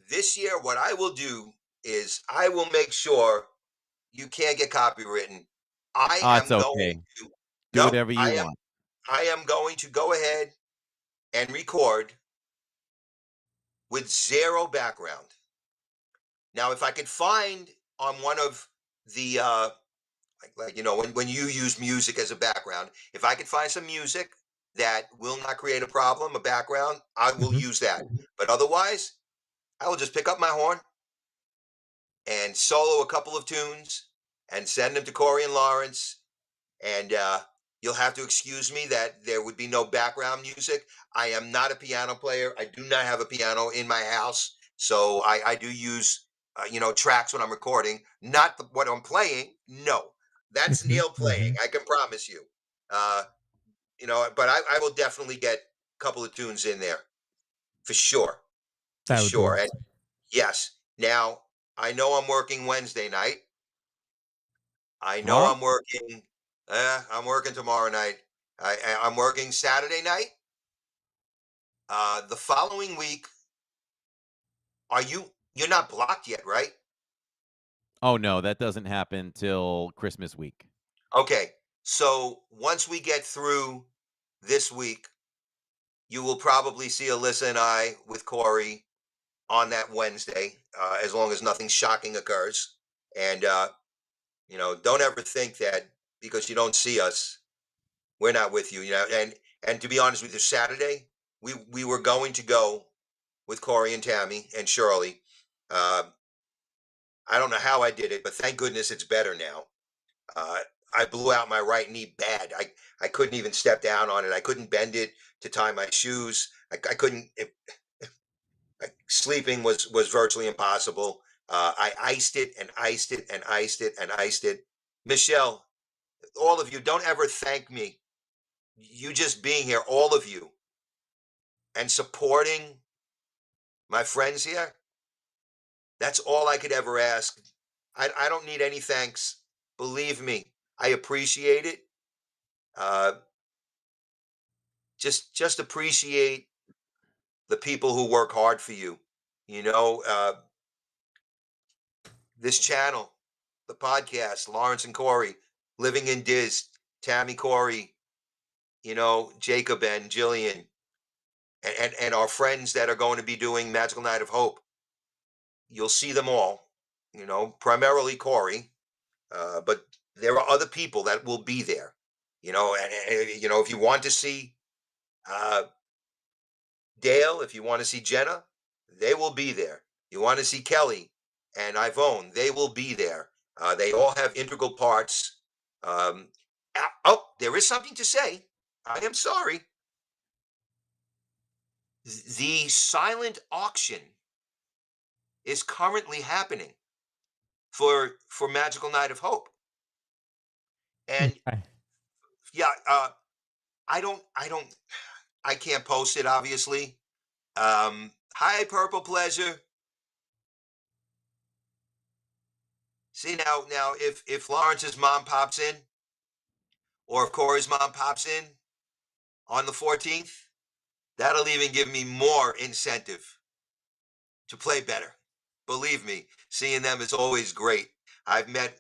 this year, what I will do is I will make sure you can't get copywritten. I Oh, it's am going okay. to Do no, whatever you want. I am going to go ahead and record with zero background. Now, if I could find on one of the like when you use music as a background, if I could find some music that will not create a problem, a background, I will Mhm. use that. But otherwise, I will just pick up my horn and solo a couple of tunes and send them to Corey and Lawrence. And you'll have to excuse me that there would be no background music. I am not a piano player. I do not have a piano in my house. So I do use, tracks when I'm recording, not what I'm playing. No, that's Mhm. Neil playing. Mhm. I can promise you. Uh, but I will definitely get a couple of tunes in there for sure. For That would be sure. And awesome. yes, now I know I'm working Wednesday night. I know Tomorrow? I'm working. I'm working tomorrow night. I'm working Saturday night. The following week, you're not blocked yet, right? Oh, no, that doesn't happen till Christmas week. Okay. So once we get through this week, you will probably see Alyssa and I with Corey on that Wednesday, as long as nothing shocking occurs. And don't ever think that because you don't see us, we're not with you. And to be honest with you, Saturday we were going to go with Corey and Tammy and Shirley. Uh, I don't know how I did it, but thank goodness it's better now. Uh, I blew out my right knee bad. I couldn't even step down on it. I couldn't bend it to tie my shoes. I couldn't. Sleeping was virtually impossible. I iced it and iced it and iced it and iced it. Michelle, all of you, don't ever thank me. You just being here, all of you, and supporting my friends here. That's all I could ever ask. I don't need any thanks. Believe me, I appreciate it. Uh, just appreciate the people who work hard for you. You know, this channel, the podcast, Lawrence and Corey, Living in Diz, Tammy Corey, Jacob and Jillian, and our friends that are going to be doing Magical Night of Hope. You'll see them all, primarily Corey, but there are other people that will be there, and if you want to see uh, Dale, if you want to see Jenna, they will be there. You want to see Kelly and Ivone, they will be there. They all have integral parts. Um, oh, there is something to say. I am sorry. The silent auction is currently happening for Magical Night of Hope, and Okay. yeah, I can't post it obviously. Hi, Purple Pleasure. See now, if Lawrence's mom pops in, or if Corey's mom pops in on the 14th, that'll even give me more incentive to play better. Believe me, seeing them is always great. I've met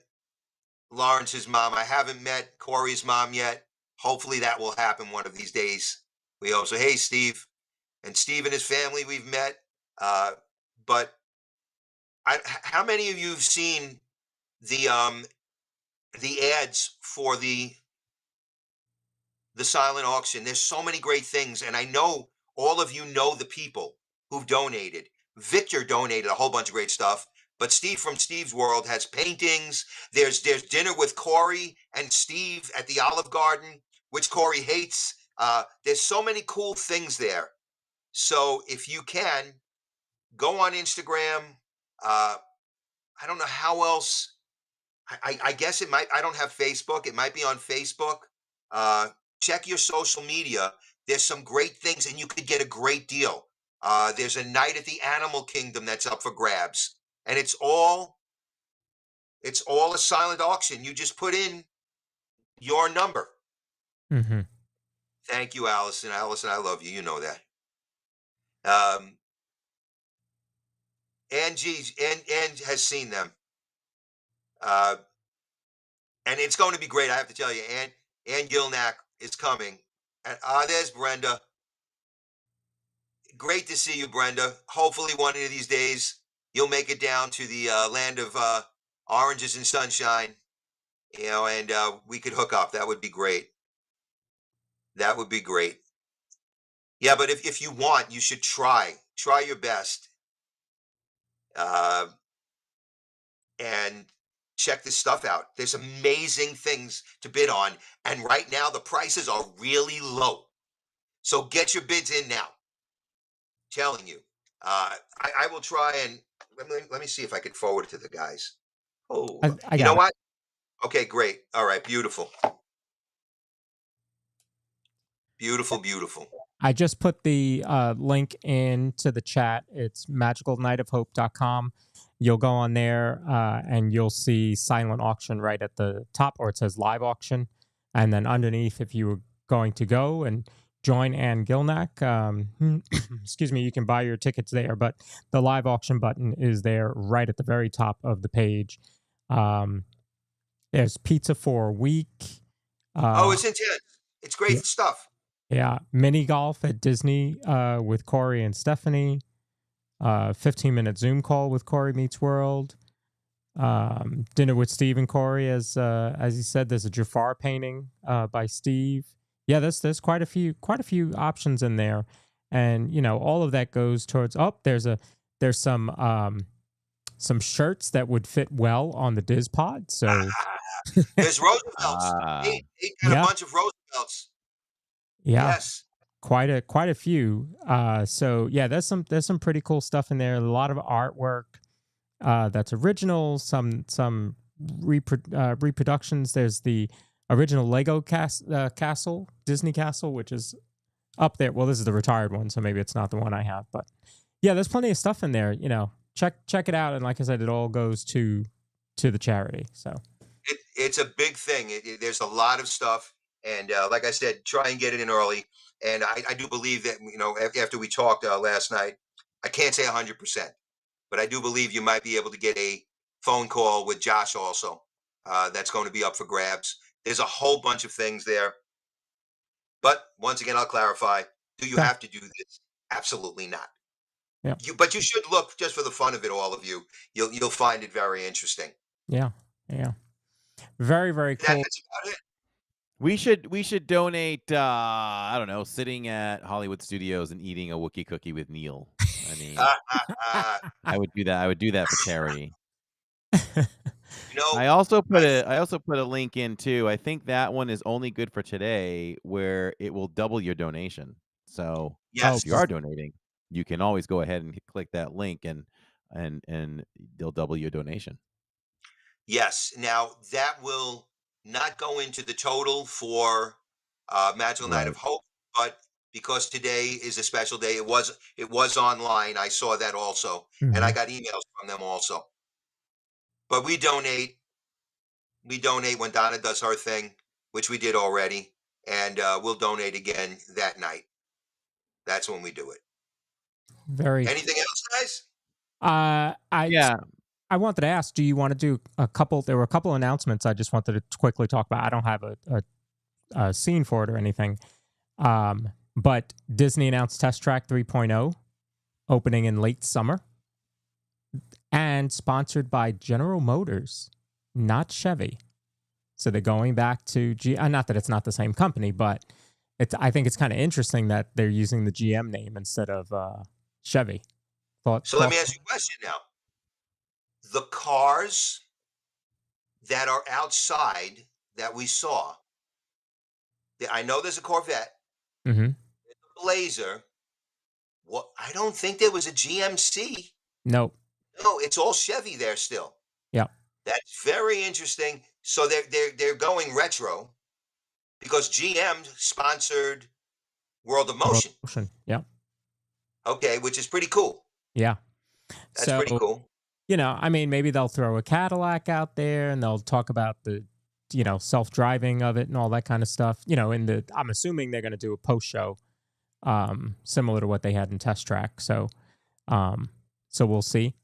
Lawrence's mom. I haven't met Corey's mom yet. Hopefully that will happen one of these days. We also, hey, Steve. And Steve and his family we've met. Uh, but how many of you have seen the ads for the silent auction? There's so many great things, and I know all of you know the people who've donated. Victor donated a whole bunch of great stuff, but Steve from Steve's World has paintings. There's dinner with Corey and Steve at the Olive Garden, which Corey hates. There's so many cool things there. So if you can go on Instagram, uh, I don't know how else. I guess it might. I don't have Facebook. It might be on Facebook. Uh, Check your social media. There's some great things, and you could get a great deal. There's a night at the Animal Kingdom that's up for grabs, and it's all a silent auction. You just put in your number. Mhm. Thank you, Allison. Allison, I love you. You know that. Um, and has seen them. Uh, and it's going to be great. I have to tell you, Ann Gilnack is coming. And there's Brenda. Great to see you, Brenda. Hopefully, one of these days you'll make it down to the land of oranges and sunshine. And we could hook up. That would be great. That would be great. Yeah, but if you want, you should try your best, uh, and check this stuff out. There's amazing things to bid on, and right now the prices are really low. So get your bids in now. Telling you, I will try and let me see if I can forward it to the guys. Oh, I you know got it. what? Okay, great. All right, beautiful, beautiful, beautiful. I just put the link into the chat. It's magicalnightofhope.com. You'll go on there and you'll see silent auction right at the top, or it says live auction. And then underneath, if you were going to go and join Ann Gilnack, excuse me, you can buy your tickets there. But the live auction button is there right at the very top of the page. There's pizza for a week. Oh, it's intense. It's great Yeah. stuff. Yeah, mini golf at Disney with Corey and Stephanie. 15-minute Zoom call with Corey Meets World. Dinner with Steve and Corey, as you said. There's a Jafar painting by Steve. Yeah, there's quite a few options in there, and all of that goes towards. Oh, there's some shirts that would fit well on the DIZPod. So There's Roosevelt's. Ah, He got a yeah, bunch of Roosevelt's. yeah. Yes. Quite a few. So yeah, there's some pretty cool stuff in there. A lot of artwork that's original. Some reproductions. There's the original Lego castle, Disney Castle, which is up there. Well, this is the retired one, so maybe it's not the one I have. But yeah, there's plenty of stuff in there. Check it out. And like I said, it all goes to the charity. So It's a big thing. There's a lot of stuff, and like I said, try and get it in early. And I do believe that after we talked last night, I can't say 100%, but I do believe you might be able to get a phone call with Josh also. That's going to be up for grabs. There's a whole bunch of things there, but once again, I'll clarify: do you okay. have to do this? Absolutely not. Yeah. But you should look just for the fun of it. All of you, you'll find it very interesting. Yeah. Very, very cool. That's about it. we should donate. I don't know, sitting at Hollywood Studios and eating a Wookiee cookie with Neal. I mean, I would do that. I would do that for charity. I also put a link in too. I think that one is only good for today, where it will double your donation. So Yes. if you are donating, you can always go ahead and click that link, and they'll double your donation. Yes. Now that will not go into the total for Magical Night Right. of Hope, but because today is a special day, it was online. I saw that also, and I got emails from them also. But we donate when Donna does her thing, which we did already, and we'll donate again that night. That's when we do it. Very. Anything else, I I wanted to ask, do you want to do a couple? There were a couple announcements I just wanted to quickly talk about. I don't have a scene for it or anything. But Disney announced Test Track 3.0 opening in late summer and sponsored by General Motors, not Chevy. So they're going back to not that it's not the same company, but I think it's kind of interesting that they're using the GM name instead of Chevy. So let me ask you a question now. The cars that are outside that we saw, I know there's a Corvette, Mm-hmm. a Blazer. What? I don't think there was a GMC. Nope. No, it's all Chevy there still. Yeah. That's very interesting. So they're going retro because GM sponsored World of Motion. Yeah. Okay, which is pretty cool. Yeah. That's pretty cool. I mean, maybe they'll throw a Cadillac out there and they'll talk about the, self-driving of it and all that kind of stuff. I'm assuming they're going to do a post-show similar to what they had in Test Track. So we'll see.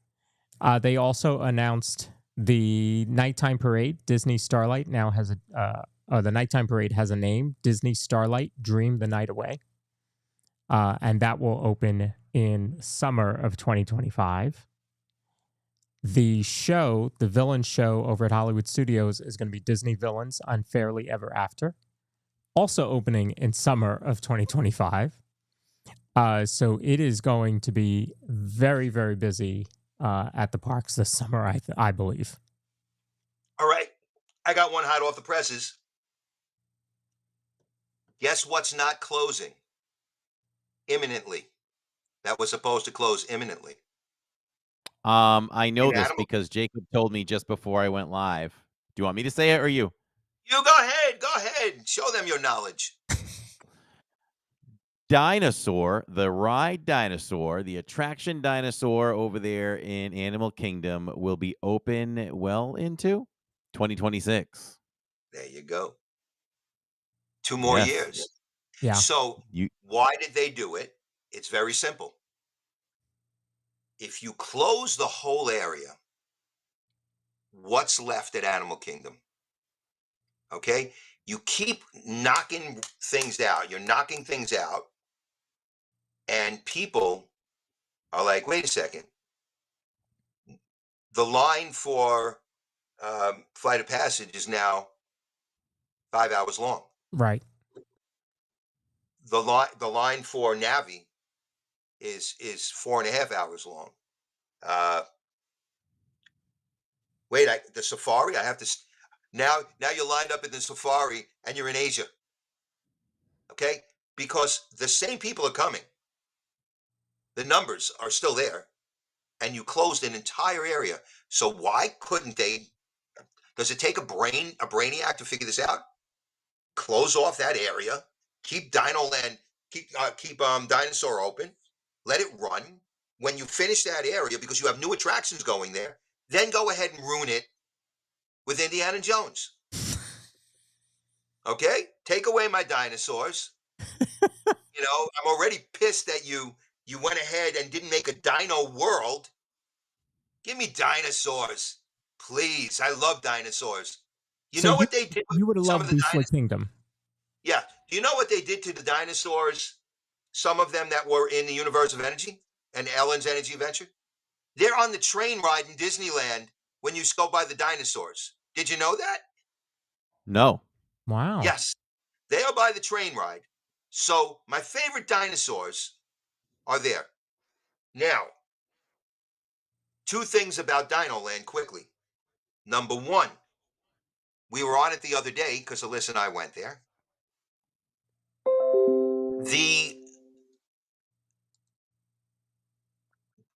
They also announced the nighttime parade. Disney Starlight now has the nighttime parade has a name, Disney Starlight Dream the Night Away. And that will open in summer of 2025. The show, the villain show over at Hollywood Studios, is going to be Disney Villains Unfairly Ever After, also opening in summer of 2025. So it is going to be very, very busy at the parks this summer, I believe. All right. I got one hot off the presses. Guess what's not closing imminently? That was supposed to close imminently. I know In this animal. because Jacob told me just before I went live. Do you want me to say it or you? You go ahead. Go ahead. Show them your knowledge. Dinosaur, the ride dinosaur, the attraction dinosaur over there in Animal Kingdom will be open well into 2026. There you go. 2 more Yes. years. Yeah. So You why did they do it? It's very simple. If you close the whole area, what's left at Animal Kingdom? Okay. You keep knocking things out. You're knocking things out. And people are like, wait a second. The line for Flight of Passage is now 5 hours long. Right. The line for Navi is 4.5 hours long. Wait, the Safari. I have to now. Now you're lined up in the Safari and you're in Asia. Okay, because the same people are coming. The numbers are still there, and you closed an entire area. So why couldn't they? Does it take a brainiac to figure this out? Close off that area, keep Dino Land, keep Dinosaur open, let it run. When you finish that area, because you have new attractions going there, then go ahead and ruin it with Indiana Jones. Okay, take away my dinosaurs. I'm already pissed that you went ahead and didn't make a Dino World. Give me dinosaurs, please. I love dinosaurs. You So know what they did with you would have some of loved the Beastly dinosaurs? Kingdom. Yeah. Do you know what they did to the dinosaurs? Some of them that were in the Universe of Energy and Ellen's Energy Adventure. They're on the train ride in Disneyland when you go by the dinosaurs. Did you know that? no. Wow. Yes. They are by the train ride. So my favorite dinosaurs are there. Now, 2 things about Dino Land quickly. Number one, we were on it the other day because Alyssa and I went there. The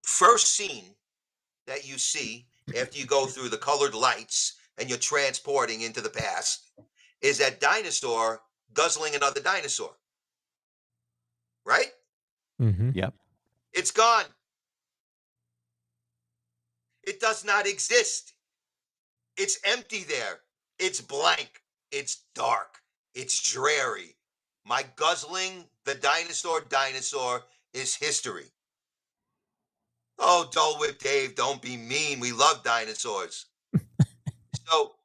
first scene that you see after you go through the colored lights and you're transporting into the past is that dinosaur guzzling another dinosaur. Right? Mm-hmm. Yep. It's gone. It does not exist. It's empty there. It's blank. It's dark. It's dreary. My guzzling the dinosaur is history. Oh, Dole Whip Dave, don't be mean. We love dinosaurs.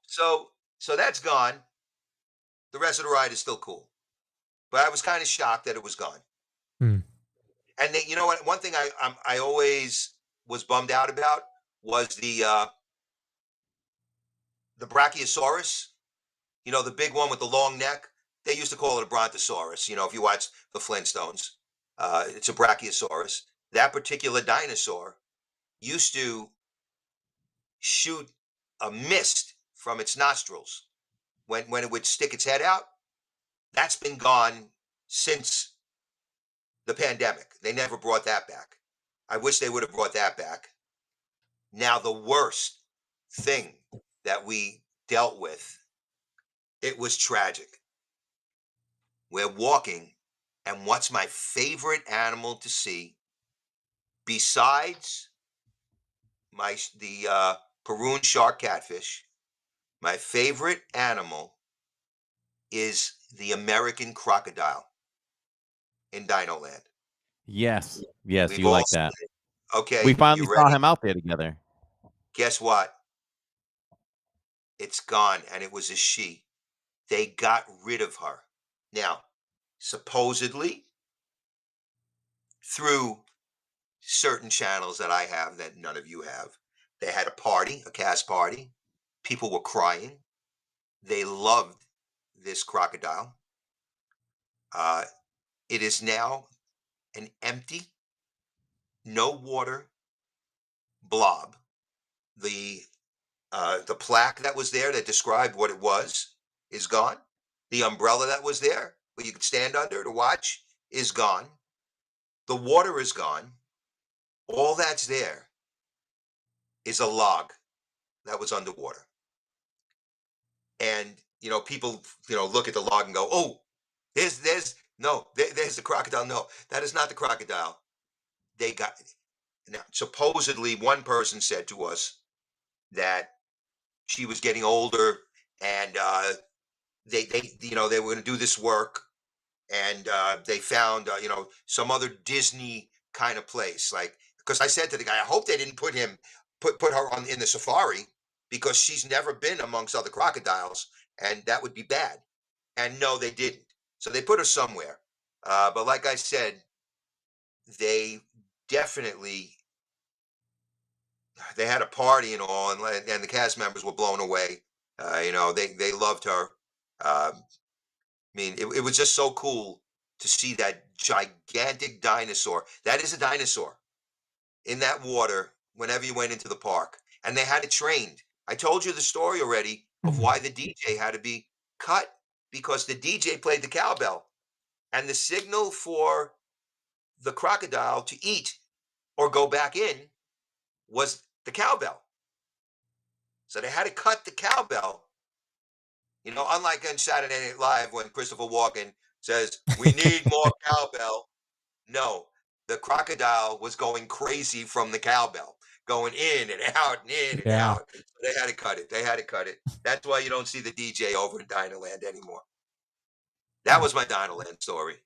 So that's gone. The rest of the ride is still cool. But I was kind of shocked that it was gone. Hmm. And you know what? One thing I always was bummed out about was the Brachiosaurus. The big one with the long neck. They used to call it a Brontosaurus. If you watch the Flintstones, it's a Brachiosaurus. That particular dinosaur used to shoot a mist from its nostrils when it would stick its head out. That's been gone since the pandemic. They never brought that back. I wish they would have brought that back. Now, the worst thing that we dealt with, it was tragic. We're walking, and what's my favorite animal to see besides the Peruvian shark catfish? My favorite animal is the American crocodile in Dino Land. Yes. Yes, We've you all like seen that. it. We Okay, finally you saw ready? him out there together. Guess what? It's gone, and it was a she. They got rid of her. Now, supposedly, through certain channels that I have that none of you have, they had a party, a cast party. People were crying. They loved this crocodile. Uh, it is now an empty, no water blob. The the plaque that was there that described what it was is gone. The umbrella that was there, where you could stand under to watch, is gone. The water is gone. All that's there is a log that was underwater. And people look at the log and go, "Oh, there's no, there's the crocodile." No, that is not the crocodile. They got now. Supposedly, one person said to us that she was getting older, and they were going to do this work, and they found some other Disney kind of place. Like, because I said to the guy, I hope they didn't put her on in the safari, because she's never been amongst other crocodiles, and that would be bad. And no, they didn't. So they put her somewhere. But like I said, they definitely they had a party and all, and the cast members were blown away. They loved her. I mean, it was just so cool to see that gigantic dinosaur. That is a dinosaur in that water whenever you went into the park. And they had it trained. I told you the story already of why the DJ had to be cut, because the DJ played the cowbell, and the signal for the crocodile to eat or go back in was the cowbell. So they had to cut the cowbell. Unlike on Saturday Night Live when Christopher Walken says, "We need more cowbell." No, the crocodile was going crazy from the cowbell, going in and out and in and Yeah. out. So they had to cut it. They had to cut it. That's why you don't see the DJ over in Dinoland anymore. That was my Dinoland story.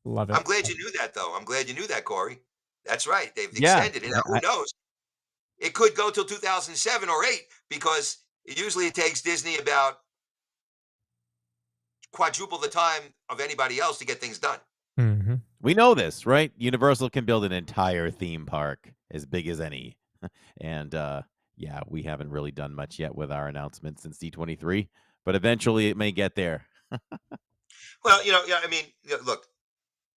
Love I'm it. glad you knew that, though. I'm glad you knew that, Corey. That's right. They've Yeah, extended it. Now, who knows? It could go till 2007 or 8, because usually it takes Disney about quadruple the time of anybody else to get things done. Mm-hmm. we know this, right? Universal can build an entire theme park as big as any. And yeah, we haven't really done much yet with our announcement since D23, but eventually it may get there. Well, yeah, I mean, look,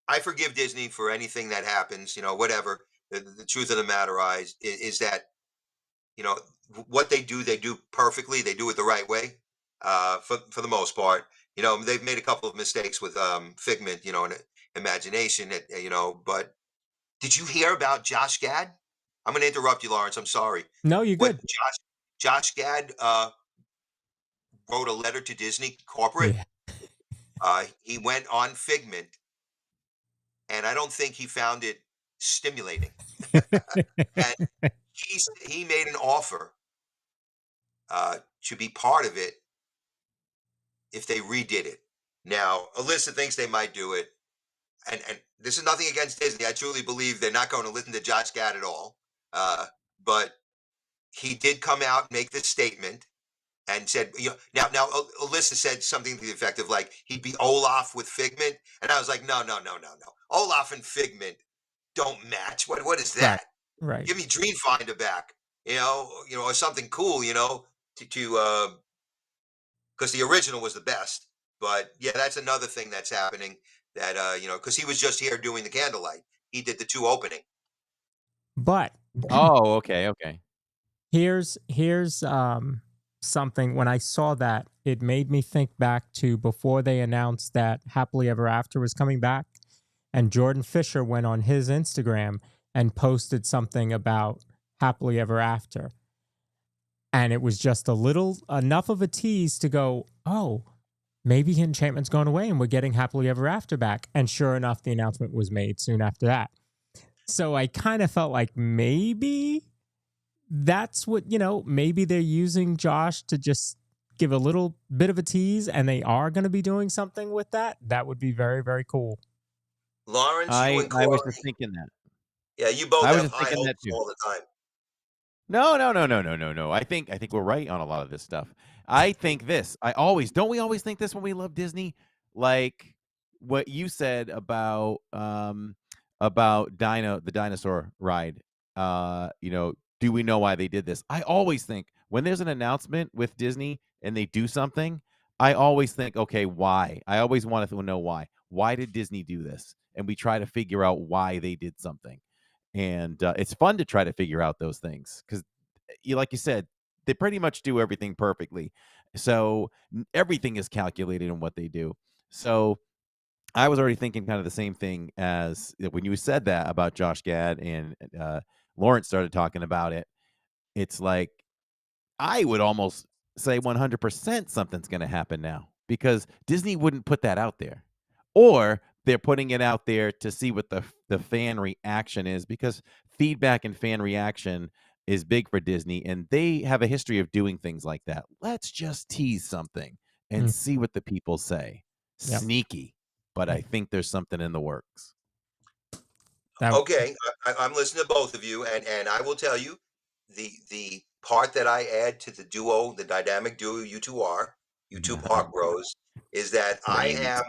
I forgive Disney for anything that happens, whatever. The truth of the matter is that, what they do perfectly. They do it the right way, for the most part. They've made a couple of mistakes with Figment, and imagination, but did you hear about Josh Gad? I'm going to interrupt you, Lawrence. I'm sorry. No, you're When good. Josh Gad wrote a letter to Disney corporate, Yeah. he went on Figment, and I don't think he found it stimulating. And he made an offer to be part of it if they redid it. Now, Alyssa thinks they might do it, and this is nothing against Disney. I truly believe they're not going to listen to Josh Gad at all. But he did come out and make this statement and said, now Alyssa said something to the effect of, like, he'd be Olaf with Figment, and I was like, no. Olaf and Figment don't match. What is that? Right. Give me Dreamfinder back, or something cool, to because the original was the best. But yeah, that's another thing that's happening, that because he was just here doing the candlelight. He did the 2 opening. But Oh, okay. here's something. When I saw that, it made me think back to before they announced that Happily Ever After was coming back, and Jordan Fisher went on his Instagram and posted something about Happily Ever After. And it was just enough of a tease to go, oh, maybe Enchantment's gone away and we're getting Happily Ever After back. And sure enough, the announcement was made soon after that. So I kind of felt like maybe that's what, maybe they're using Josh to just give a little bit of a tease, and they are going to be doing something with that. That would be very, very cool. Lawrence, you and Corey. I was just thinking that. Yeah, you both I was have just high thinking that hopes too. all the time. No. I think we're right on a lot of this stuff. I think this. Don't we always think this when we love Disney? Like what you said about the dinosaur ride. Do we know why they did this? I always think when there's an announcement with Disney and they do something, I always think, okay, why? I always want to know why. Why did Disney do this? and we try to figure out why they did something. And it's fun to try to figure out those things because, like you said, they pretty much do everything perfectly. So everything is calculated in what they do. So I was already thinking kind of the same thing as when you said that about Josh Gad and Lawrence started talking about it. It's like I would almost say 100% something's going to happen now because Disney wouldn't put that out there. Or they're putting it out there to see what the fan reaction is because feedback and fan reaction is big for Disney and they have a history of doing things like that. Let's just tease something and see what the people say. Yep. Sneaky, but I think there's something in the works. Okay, I'm listening to both of you, and I will tell you the part that I add to the duo, the dynamic duo you two Park Bros, is that I am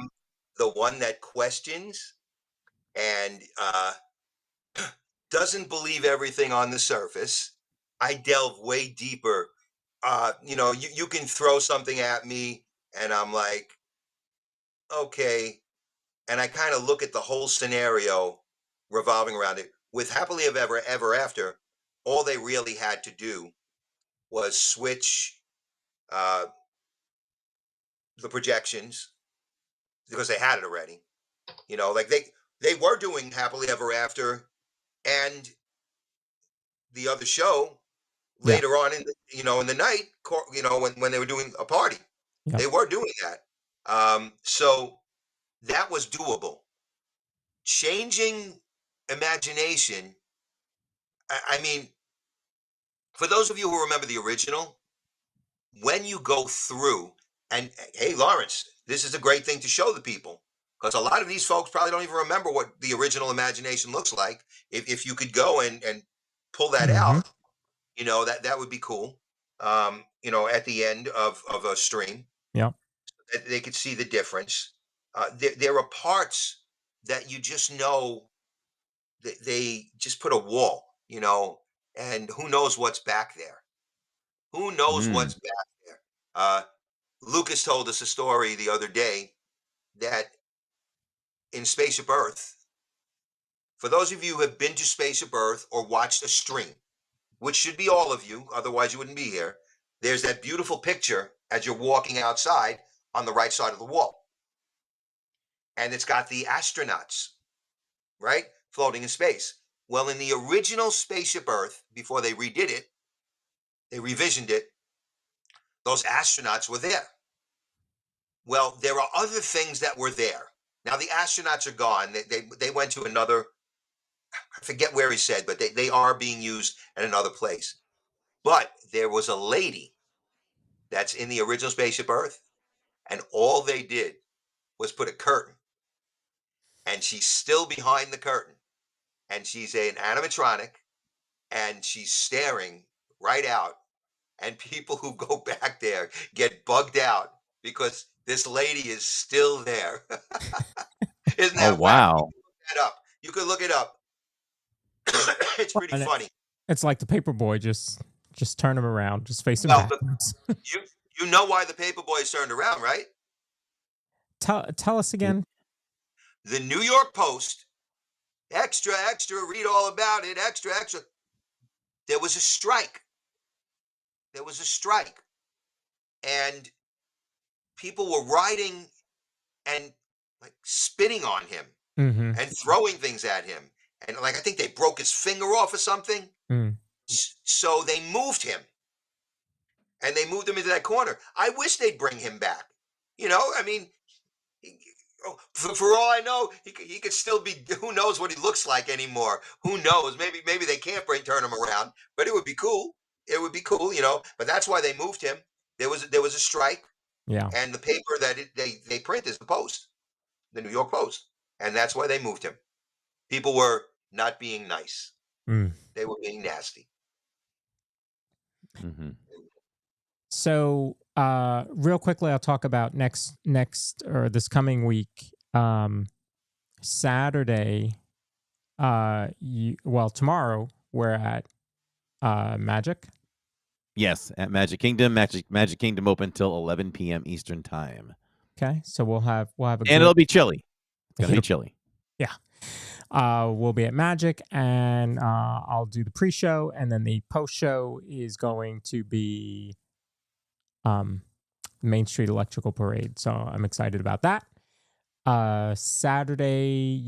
the one that questions and doesn't believe everything on the surface. I delve way deeper. You can throw something at me, and I'm like, okay, and I kind of look at the whole scenario revolving around it. With Happily Ever After, all they really had to do was switch uh, the projections because they had it already. Like they were doing Happily Ever After and the other show later on in the night. When they were doing a party, they were doing that. So that was doable. Changing imagination. I mean, for those of you who remember the original, when you go through and hey, Lawrence, this is a great thing to show the people because a lot of these folks probably don't even remember what the original imagination looks like. If you could go and pull that out, that would be cool. At the end of a stream, they could see the difference. There are parts that you just know that they just put a wall, and who knows what's back there. Who knows what's back there? Lucas told us a story the other day that in Spaceship Earth, for those of you who have been to Spaceship Earth or watched a stream, which should be all of you, otherwise you wouldn't be here, there's that beautiful picture as you're walking outside on the right side of the wall. And it's got the astronauts, right, floating in space. Well, in the original Spaceship Earth, before they redid it, they revisioned it, those astronauts were there. Well, there are other things that were there. Now the astronauts are gone. They went to another, I forget where he said, but they are being used at another place. But there was a lady that's in the original Spaceship Earth, and all they did was put a curtain. And she's still behind the curtain. And she's an animatronic, and she's staring right out. And people who go back there get bugged out because this lady is still there. Isn't that wow. You can look it up. It's pretty funny. It's like the Paperboy, just turn him around, just face him backwards. You know why the Paperboy is turned around, right? Tell us again. The New York Post, extra, read all about it, extra. There was a strike. And people were writing and like spitting on him and throwing things at him. And like, I think they broke his finger off or something. So they moved him. And they moved him into that corner. I wish they'd bring him back. I mean, for all I know, he could still be, who knows what he looks like anymore. Who knows? Maybe they can't turn him around, but it would be cool. It would be cool, but that's why they moved him. There was a strike. Yeah. And the paper that they print is the Post, the New York Post. And that's why they moved him. People were not being nice. They were being nasty. So, real quickly, I'll talk about next or this coming week, Saturday. Tomorrow we're at Magic. Yes, at Magic Kingdom. Magic Kingdom open till 11 p.m. Eastern time. Okay, so we'll have a and it'll be chilly. It's gonna be chilly. Yeah. We'll be at Magic, and I'll do the pre-show, and then the post-show is going to be um, Main Street Electrical Parade. So I'm excited about that. Saturday,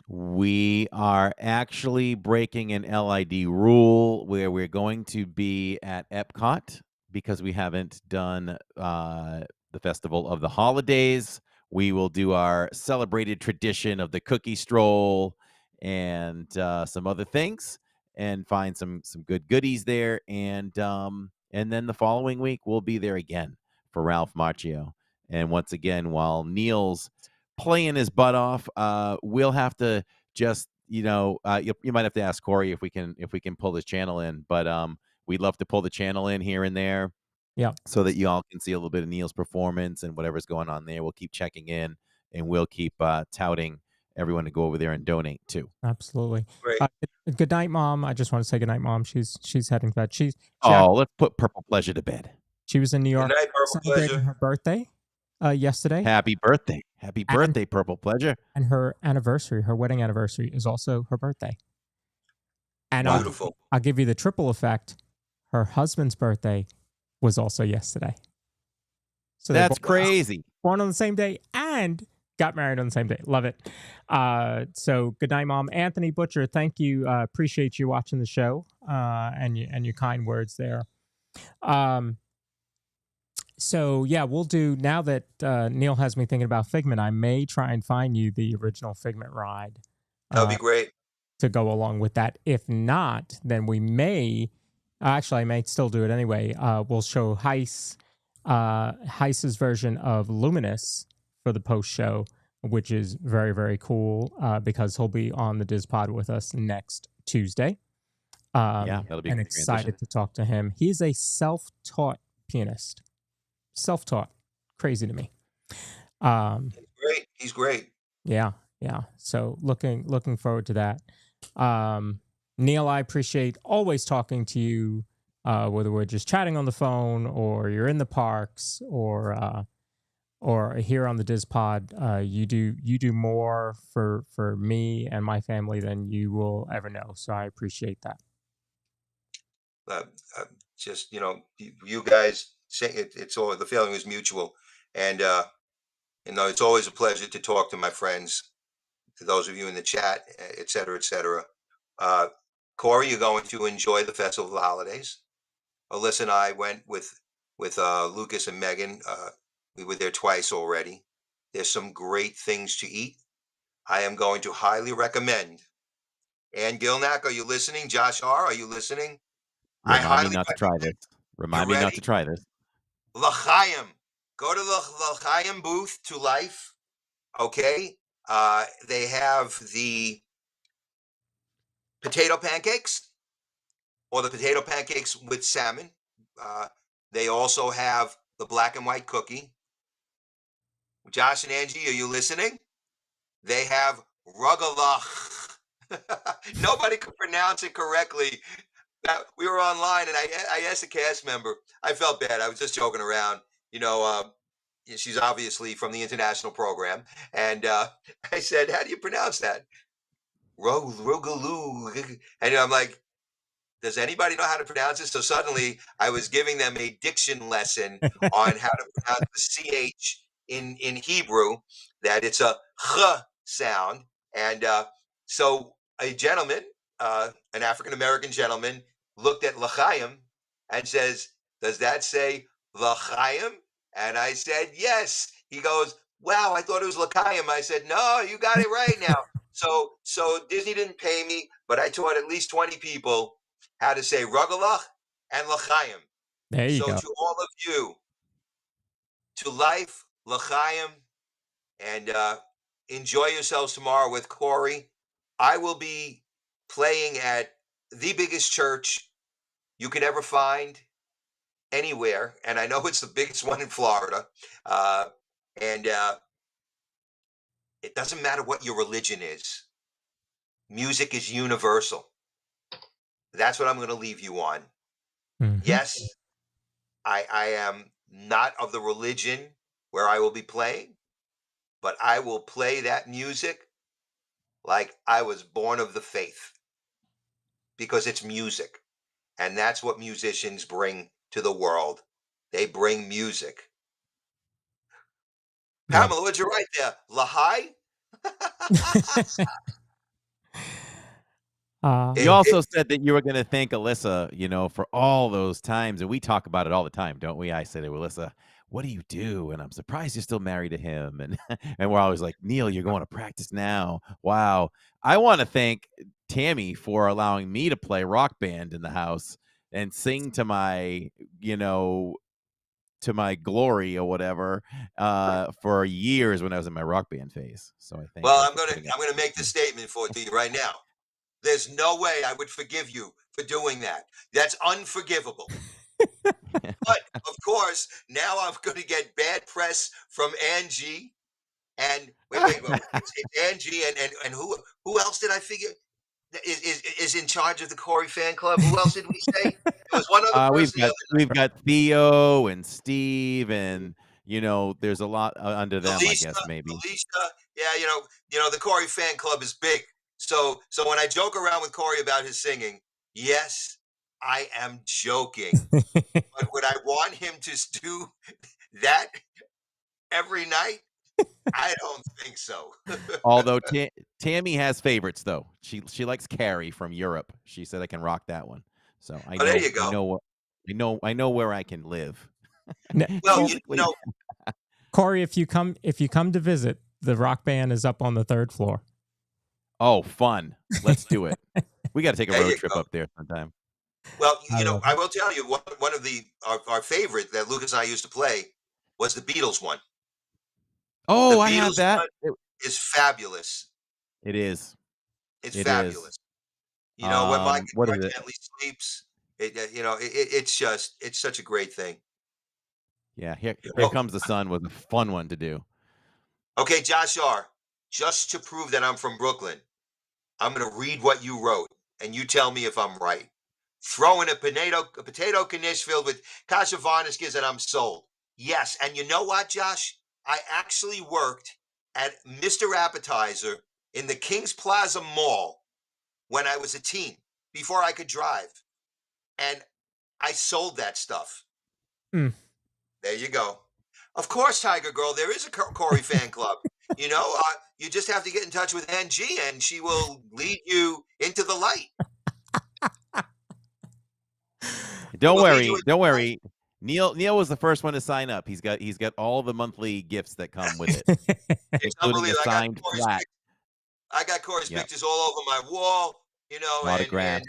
We are actually breaking an LID rule where we're going to be at Epcot because we haven't done the Festival of the Holidays. We will do our celebrated tradition of the cookie stroll and some other things, and find some good goodies there. And then the following week we'll be there again for Ralph Macchio. And once again, while Neal's playing his butt off, we'll have to just you might have to ask Corey if we can pull this channel in, but we'd love to pull the channel in here and there, yeah, so that you all can see a little bit of Neal's performance and whatever's going on there. We'll keep checking in, and we'll keep touting everyone to go over there and donate too. absolutely. Great. Good night, Mom. I just want to say good night, Mom. She's heading to bed. Let's put Purple Pleasure to bed. She was in New Good York night, Purple celebrating Pleasure. her birthday yesterday. Happy birthday, Purple Pleasure. And her anniversary, her wedding anniversary, is also her birthday. And Beautiful. I'll give you the triple effect. Her husband's birthday was also yesterday. So That's crazy. Born on the same day and got married on the same day. Love it. So good night, Mom. Anthony Butcher, thank you. Appreciate you watching the show and your kind words there. So yeah, we'll do, now that Neal has me thinking about Figment, I may try and find you the original Figment ride. That would be great. To go along with that. If not, then we may, actually I may still do it anyway. We'll show Heiss's version of Luminous for the post show, which is very, very cool because he'll be on the DIZPod with us next Tuesday. That'll be and excited to talk to him. He's a self-taught pianist. Self-taught. Crazy to me. Great. He's great. Yeah. So looking forward to that. Neal, I appreciate always talking to you, whether we're just chatting on the phone or you're in the parks or here on the DIZPod. You do more for me and my family than you will ever know. So I appreciate that. Just you guys say it's all, the feeling is mutual, and it's always a pleasure to talk to my friends, to those of you in the chat, et cetera, et cetera. Corey, you're going to enjoy the Festival of the Holidays. Alyssa and I went with Lucas and Megan. We were there twice already. There's some great things to eat. I am going to highly recommend. Ann Gilnack, are you listening? Josh R., are you listening? Remind me not to try this. L'chaim. Go to the L'chaim booth to Life. Okay. They have the potato pancakes, or the potato pancakes with salmon. They also have the black and white cookie. Josh and Angie, are you listening? They have rugalach. Nobody could pronounce it correctly. We were online, and I asked a cast member. I felt bad. I was just joking around. She's obviously from the international program, and I said, "How do you pronounce that?" Rogaloo. And I'm like, does anybody know how to pronounce it? So suddenly I was giving them a diction lesson on how to pronounce the CH in Hebrew, that it's a ch sound. And so a gentleman, an African-American gentleman, looked at L'chaim and says, "Does that say L'chaim?" And I said, "Yes." He goes, "Wow, I thought it was L'chaim." I said, "No, you got it right now." So Disney didn't pay me, but I taught at least 20 people how to say Rugalach and L'chaim. There you go. So to all of you, to Life, L'chaim, and enjoy yourselves tomorrow with Corey. I will be playing at the biggest church you could ever find anywhere, and I know it's the biggest one in Florida. And it doesn't matter what your religion is. Music is universal. That's what I'm going to leave you on. Mm-hmm. Yes, I am not of the religion where I will be playing, but I will play that music like I was born of the faith because it's music. And that's what musicians bring to the world. They bring music. Yeah. Pamela, what'd you write there? Lahai? You It, also it, said that you were going to thank Alyssa, for all those times, and we talk about it all the time, don't we? I say to Alyssa, "What do you do?" And I'm surprised you're still married to him, and and we're always like, "Neal, you're going to practice now." Wow. I want to thank Tammy for allowing me to play rock band in the house and sing to my, you know, to my glory or whatever, for years when I was in my rock band phase. So I thank well, her I'm for gonna putting up I'm gonna with make the me. statement to you right now. There's no way I would forgive you for doing that. That's unforgivable. But of course, now I'm going to get bad press from Angie. And wait. It's Angie and who else did I figure is in charge of the Corey fan club? Who else did we say? There was one other We've person the got other we've got Theo and Steve, and there's a lot under night. them, I guess maybe. Alicia. Yeah, the Corey fan club is big. So when I joke around with Corey about his singing, yes, I am joking. But would I want him to do that every night? I don't think so. Although Tammy has favorites though. She likes Carrie from Europe. She said I can rock that one. So I Oh, there know you I go. know what I know where I can live. Well, Basically. Corey, if you come to visit, the rock band is up on the third floor. Oh, fun. Let's do it. We got to take a there road you trip go. up there sometime. Well, I love I it. will tell you one of our favorite that Lucas and I used to play was the Beatles one. The Oh, I have Beatles that. one is fabulous. It is. It's It is. fabulous. When my What guitar is it? gently sleeps, it's such a great thing. Yeah, here Oh, comes the sun was a fun one to do. okay, Josh R. Just to prove that I'm from Brooklyn, I'm going to read what you wrote, and you tell me if I'm right. Throw in a potato knish filled with kasha varnish and I'm sold. Yes, and you know what, Josh? I actually worked at Mr. Appetizer in the Kings Plaza Mall when I was a teen, before I could drive, and I sold that stuff. Mm. There you go. Of course, Tiger Girl, there is a Corey fan club. You just have to get in touch with Angie, and she will lead you into the light. She Don't will lead you worry, into don't the light. worry. Neal was the first one to sign up. He's got all the monthly gifts that come with it, It's including a unbelievable. signed flat. I got Corey's Yep, pictures all over my wall. autograph.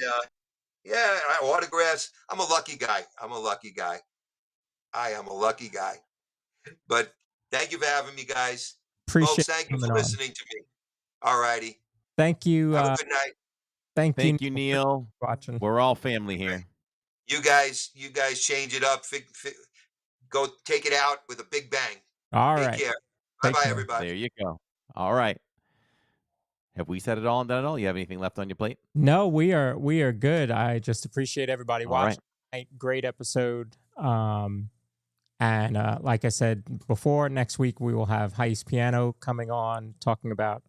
Yeah, autographs. I'm a lucky guy. I'm a lucky guy. I am a lucky guy. But thank you for having me, guys. Folks, Appreciate thank you you coming for on. listening to me. All righty. Thank you. Have a good night. Thank you Thank you, for Neal. watching. We're all family here. You guys change it up. Go take it out with a big bang. All Take right. care. Bye Take bye, care. everybody. There you go. All right. Have we said it all and done it all? You have anything left on your plate? No, we are good. I just appreciate everybody All right. watching. Great episode. And like I said before, next week we will have Heist Piano coming on, talking about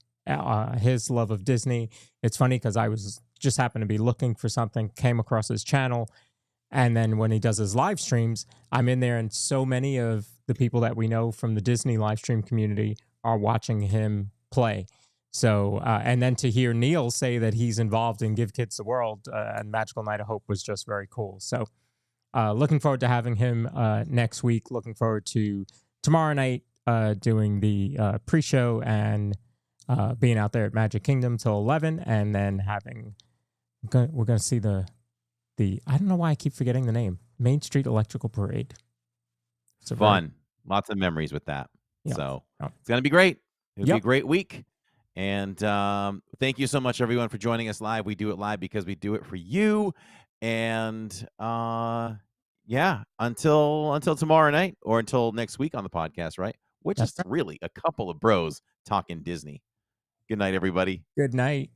his love of Disney. It's funny because I was just happened to be looking for something, came across his channel, and then when he does his live streams, I'm in there, and so many of the people that we know from the Disney live stream community are watching him play. So, and then to hear Neal say that he's involved in Give Kids the World and Magical Night of Hope was just very cool. So, looking forward to having him next week. Looking forward to tomorrow night doing the pre-show and being out there at Magic Kingdom till 11, and then we're gonna see the I don't know why I keep forgetting the name, Main Street Electrical Parade. So Fun. Lots of memories with that. Yeah. So Yeah. it's going to be great. It'll be a Yep. great week. And thank you so much, everyone, for joining us live. We do it live because we do it for you. And yeah, until tomorrow night or until next week on the podcast, right? Which That's is right. really a couple of bros talking Disney. Good night, everybody. Good night.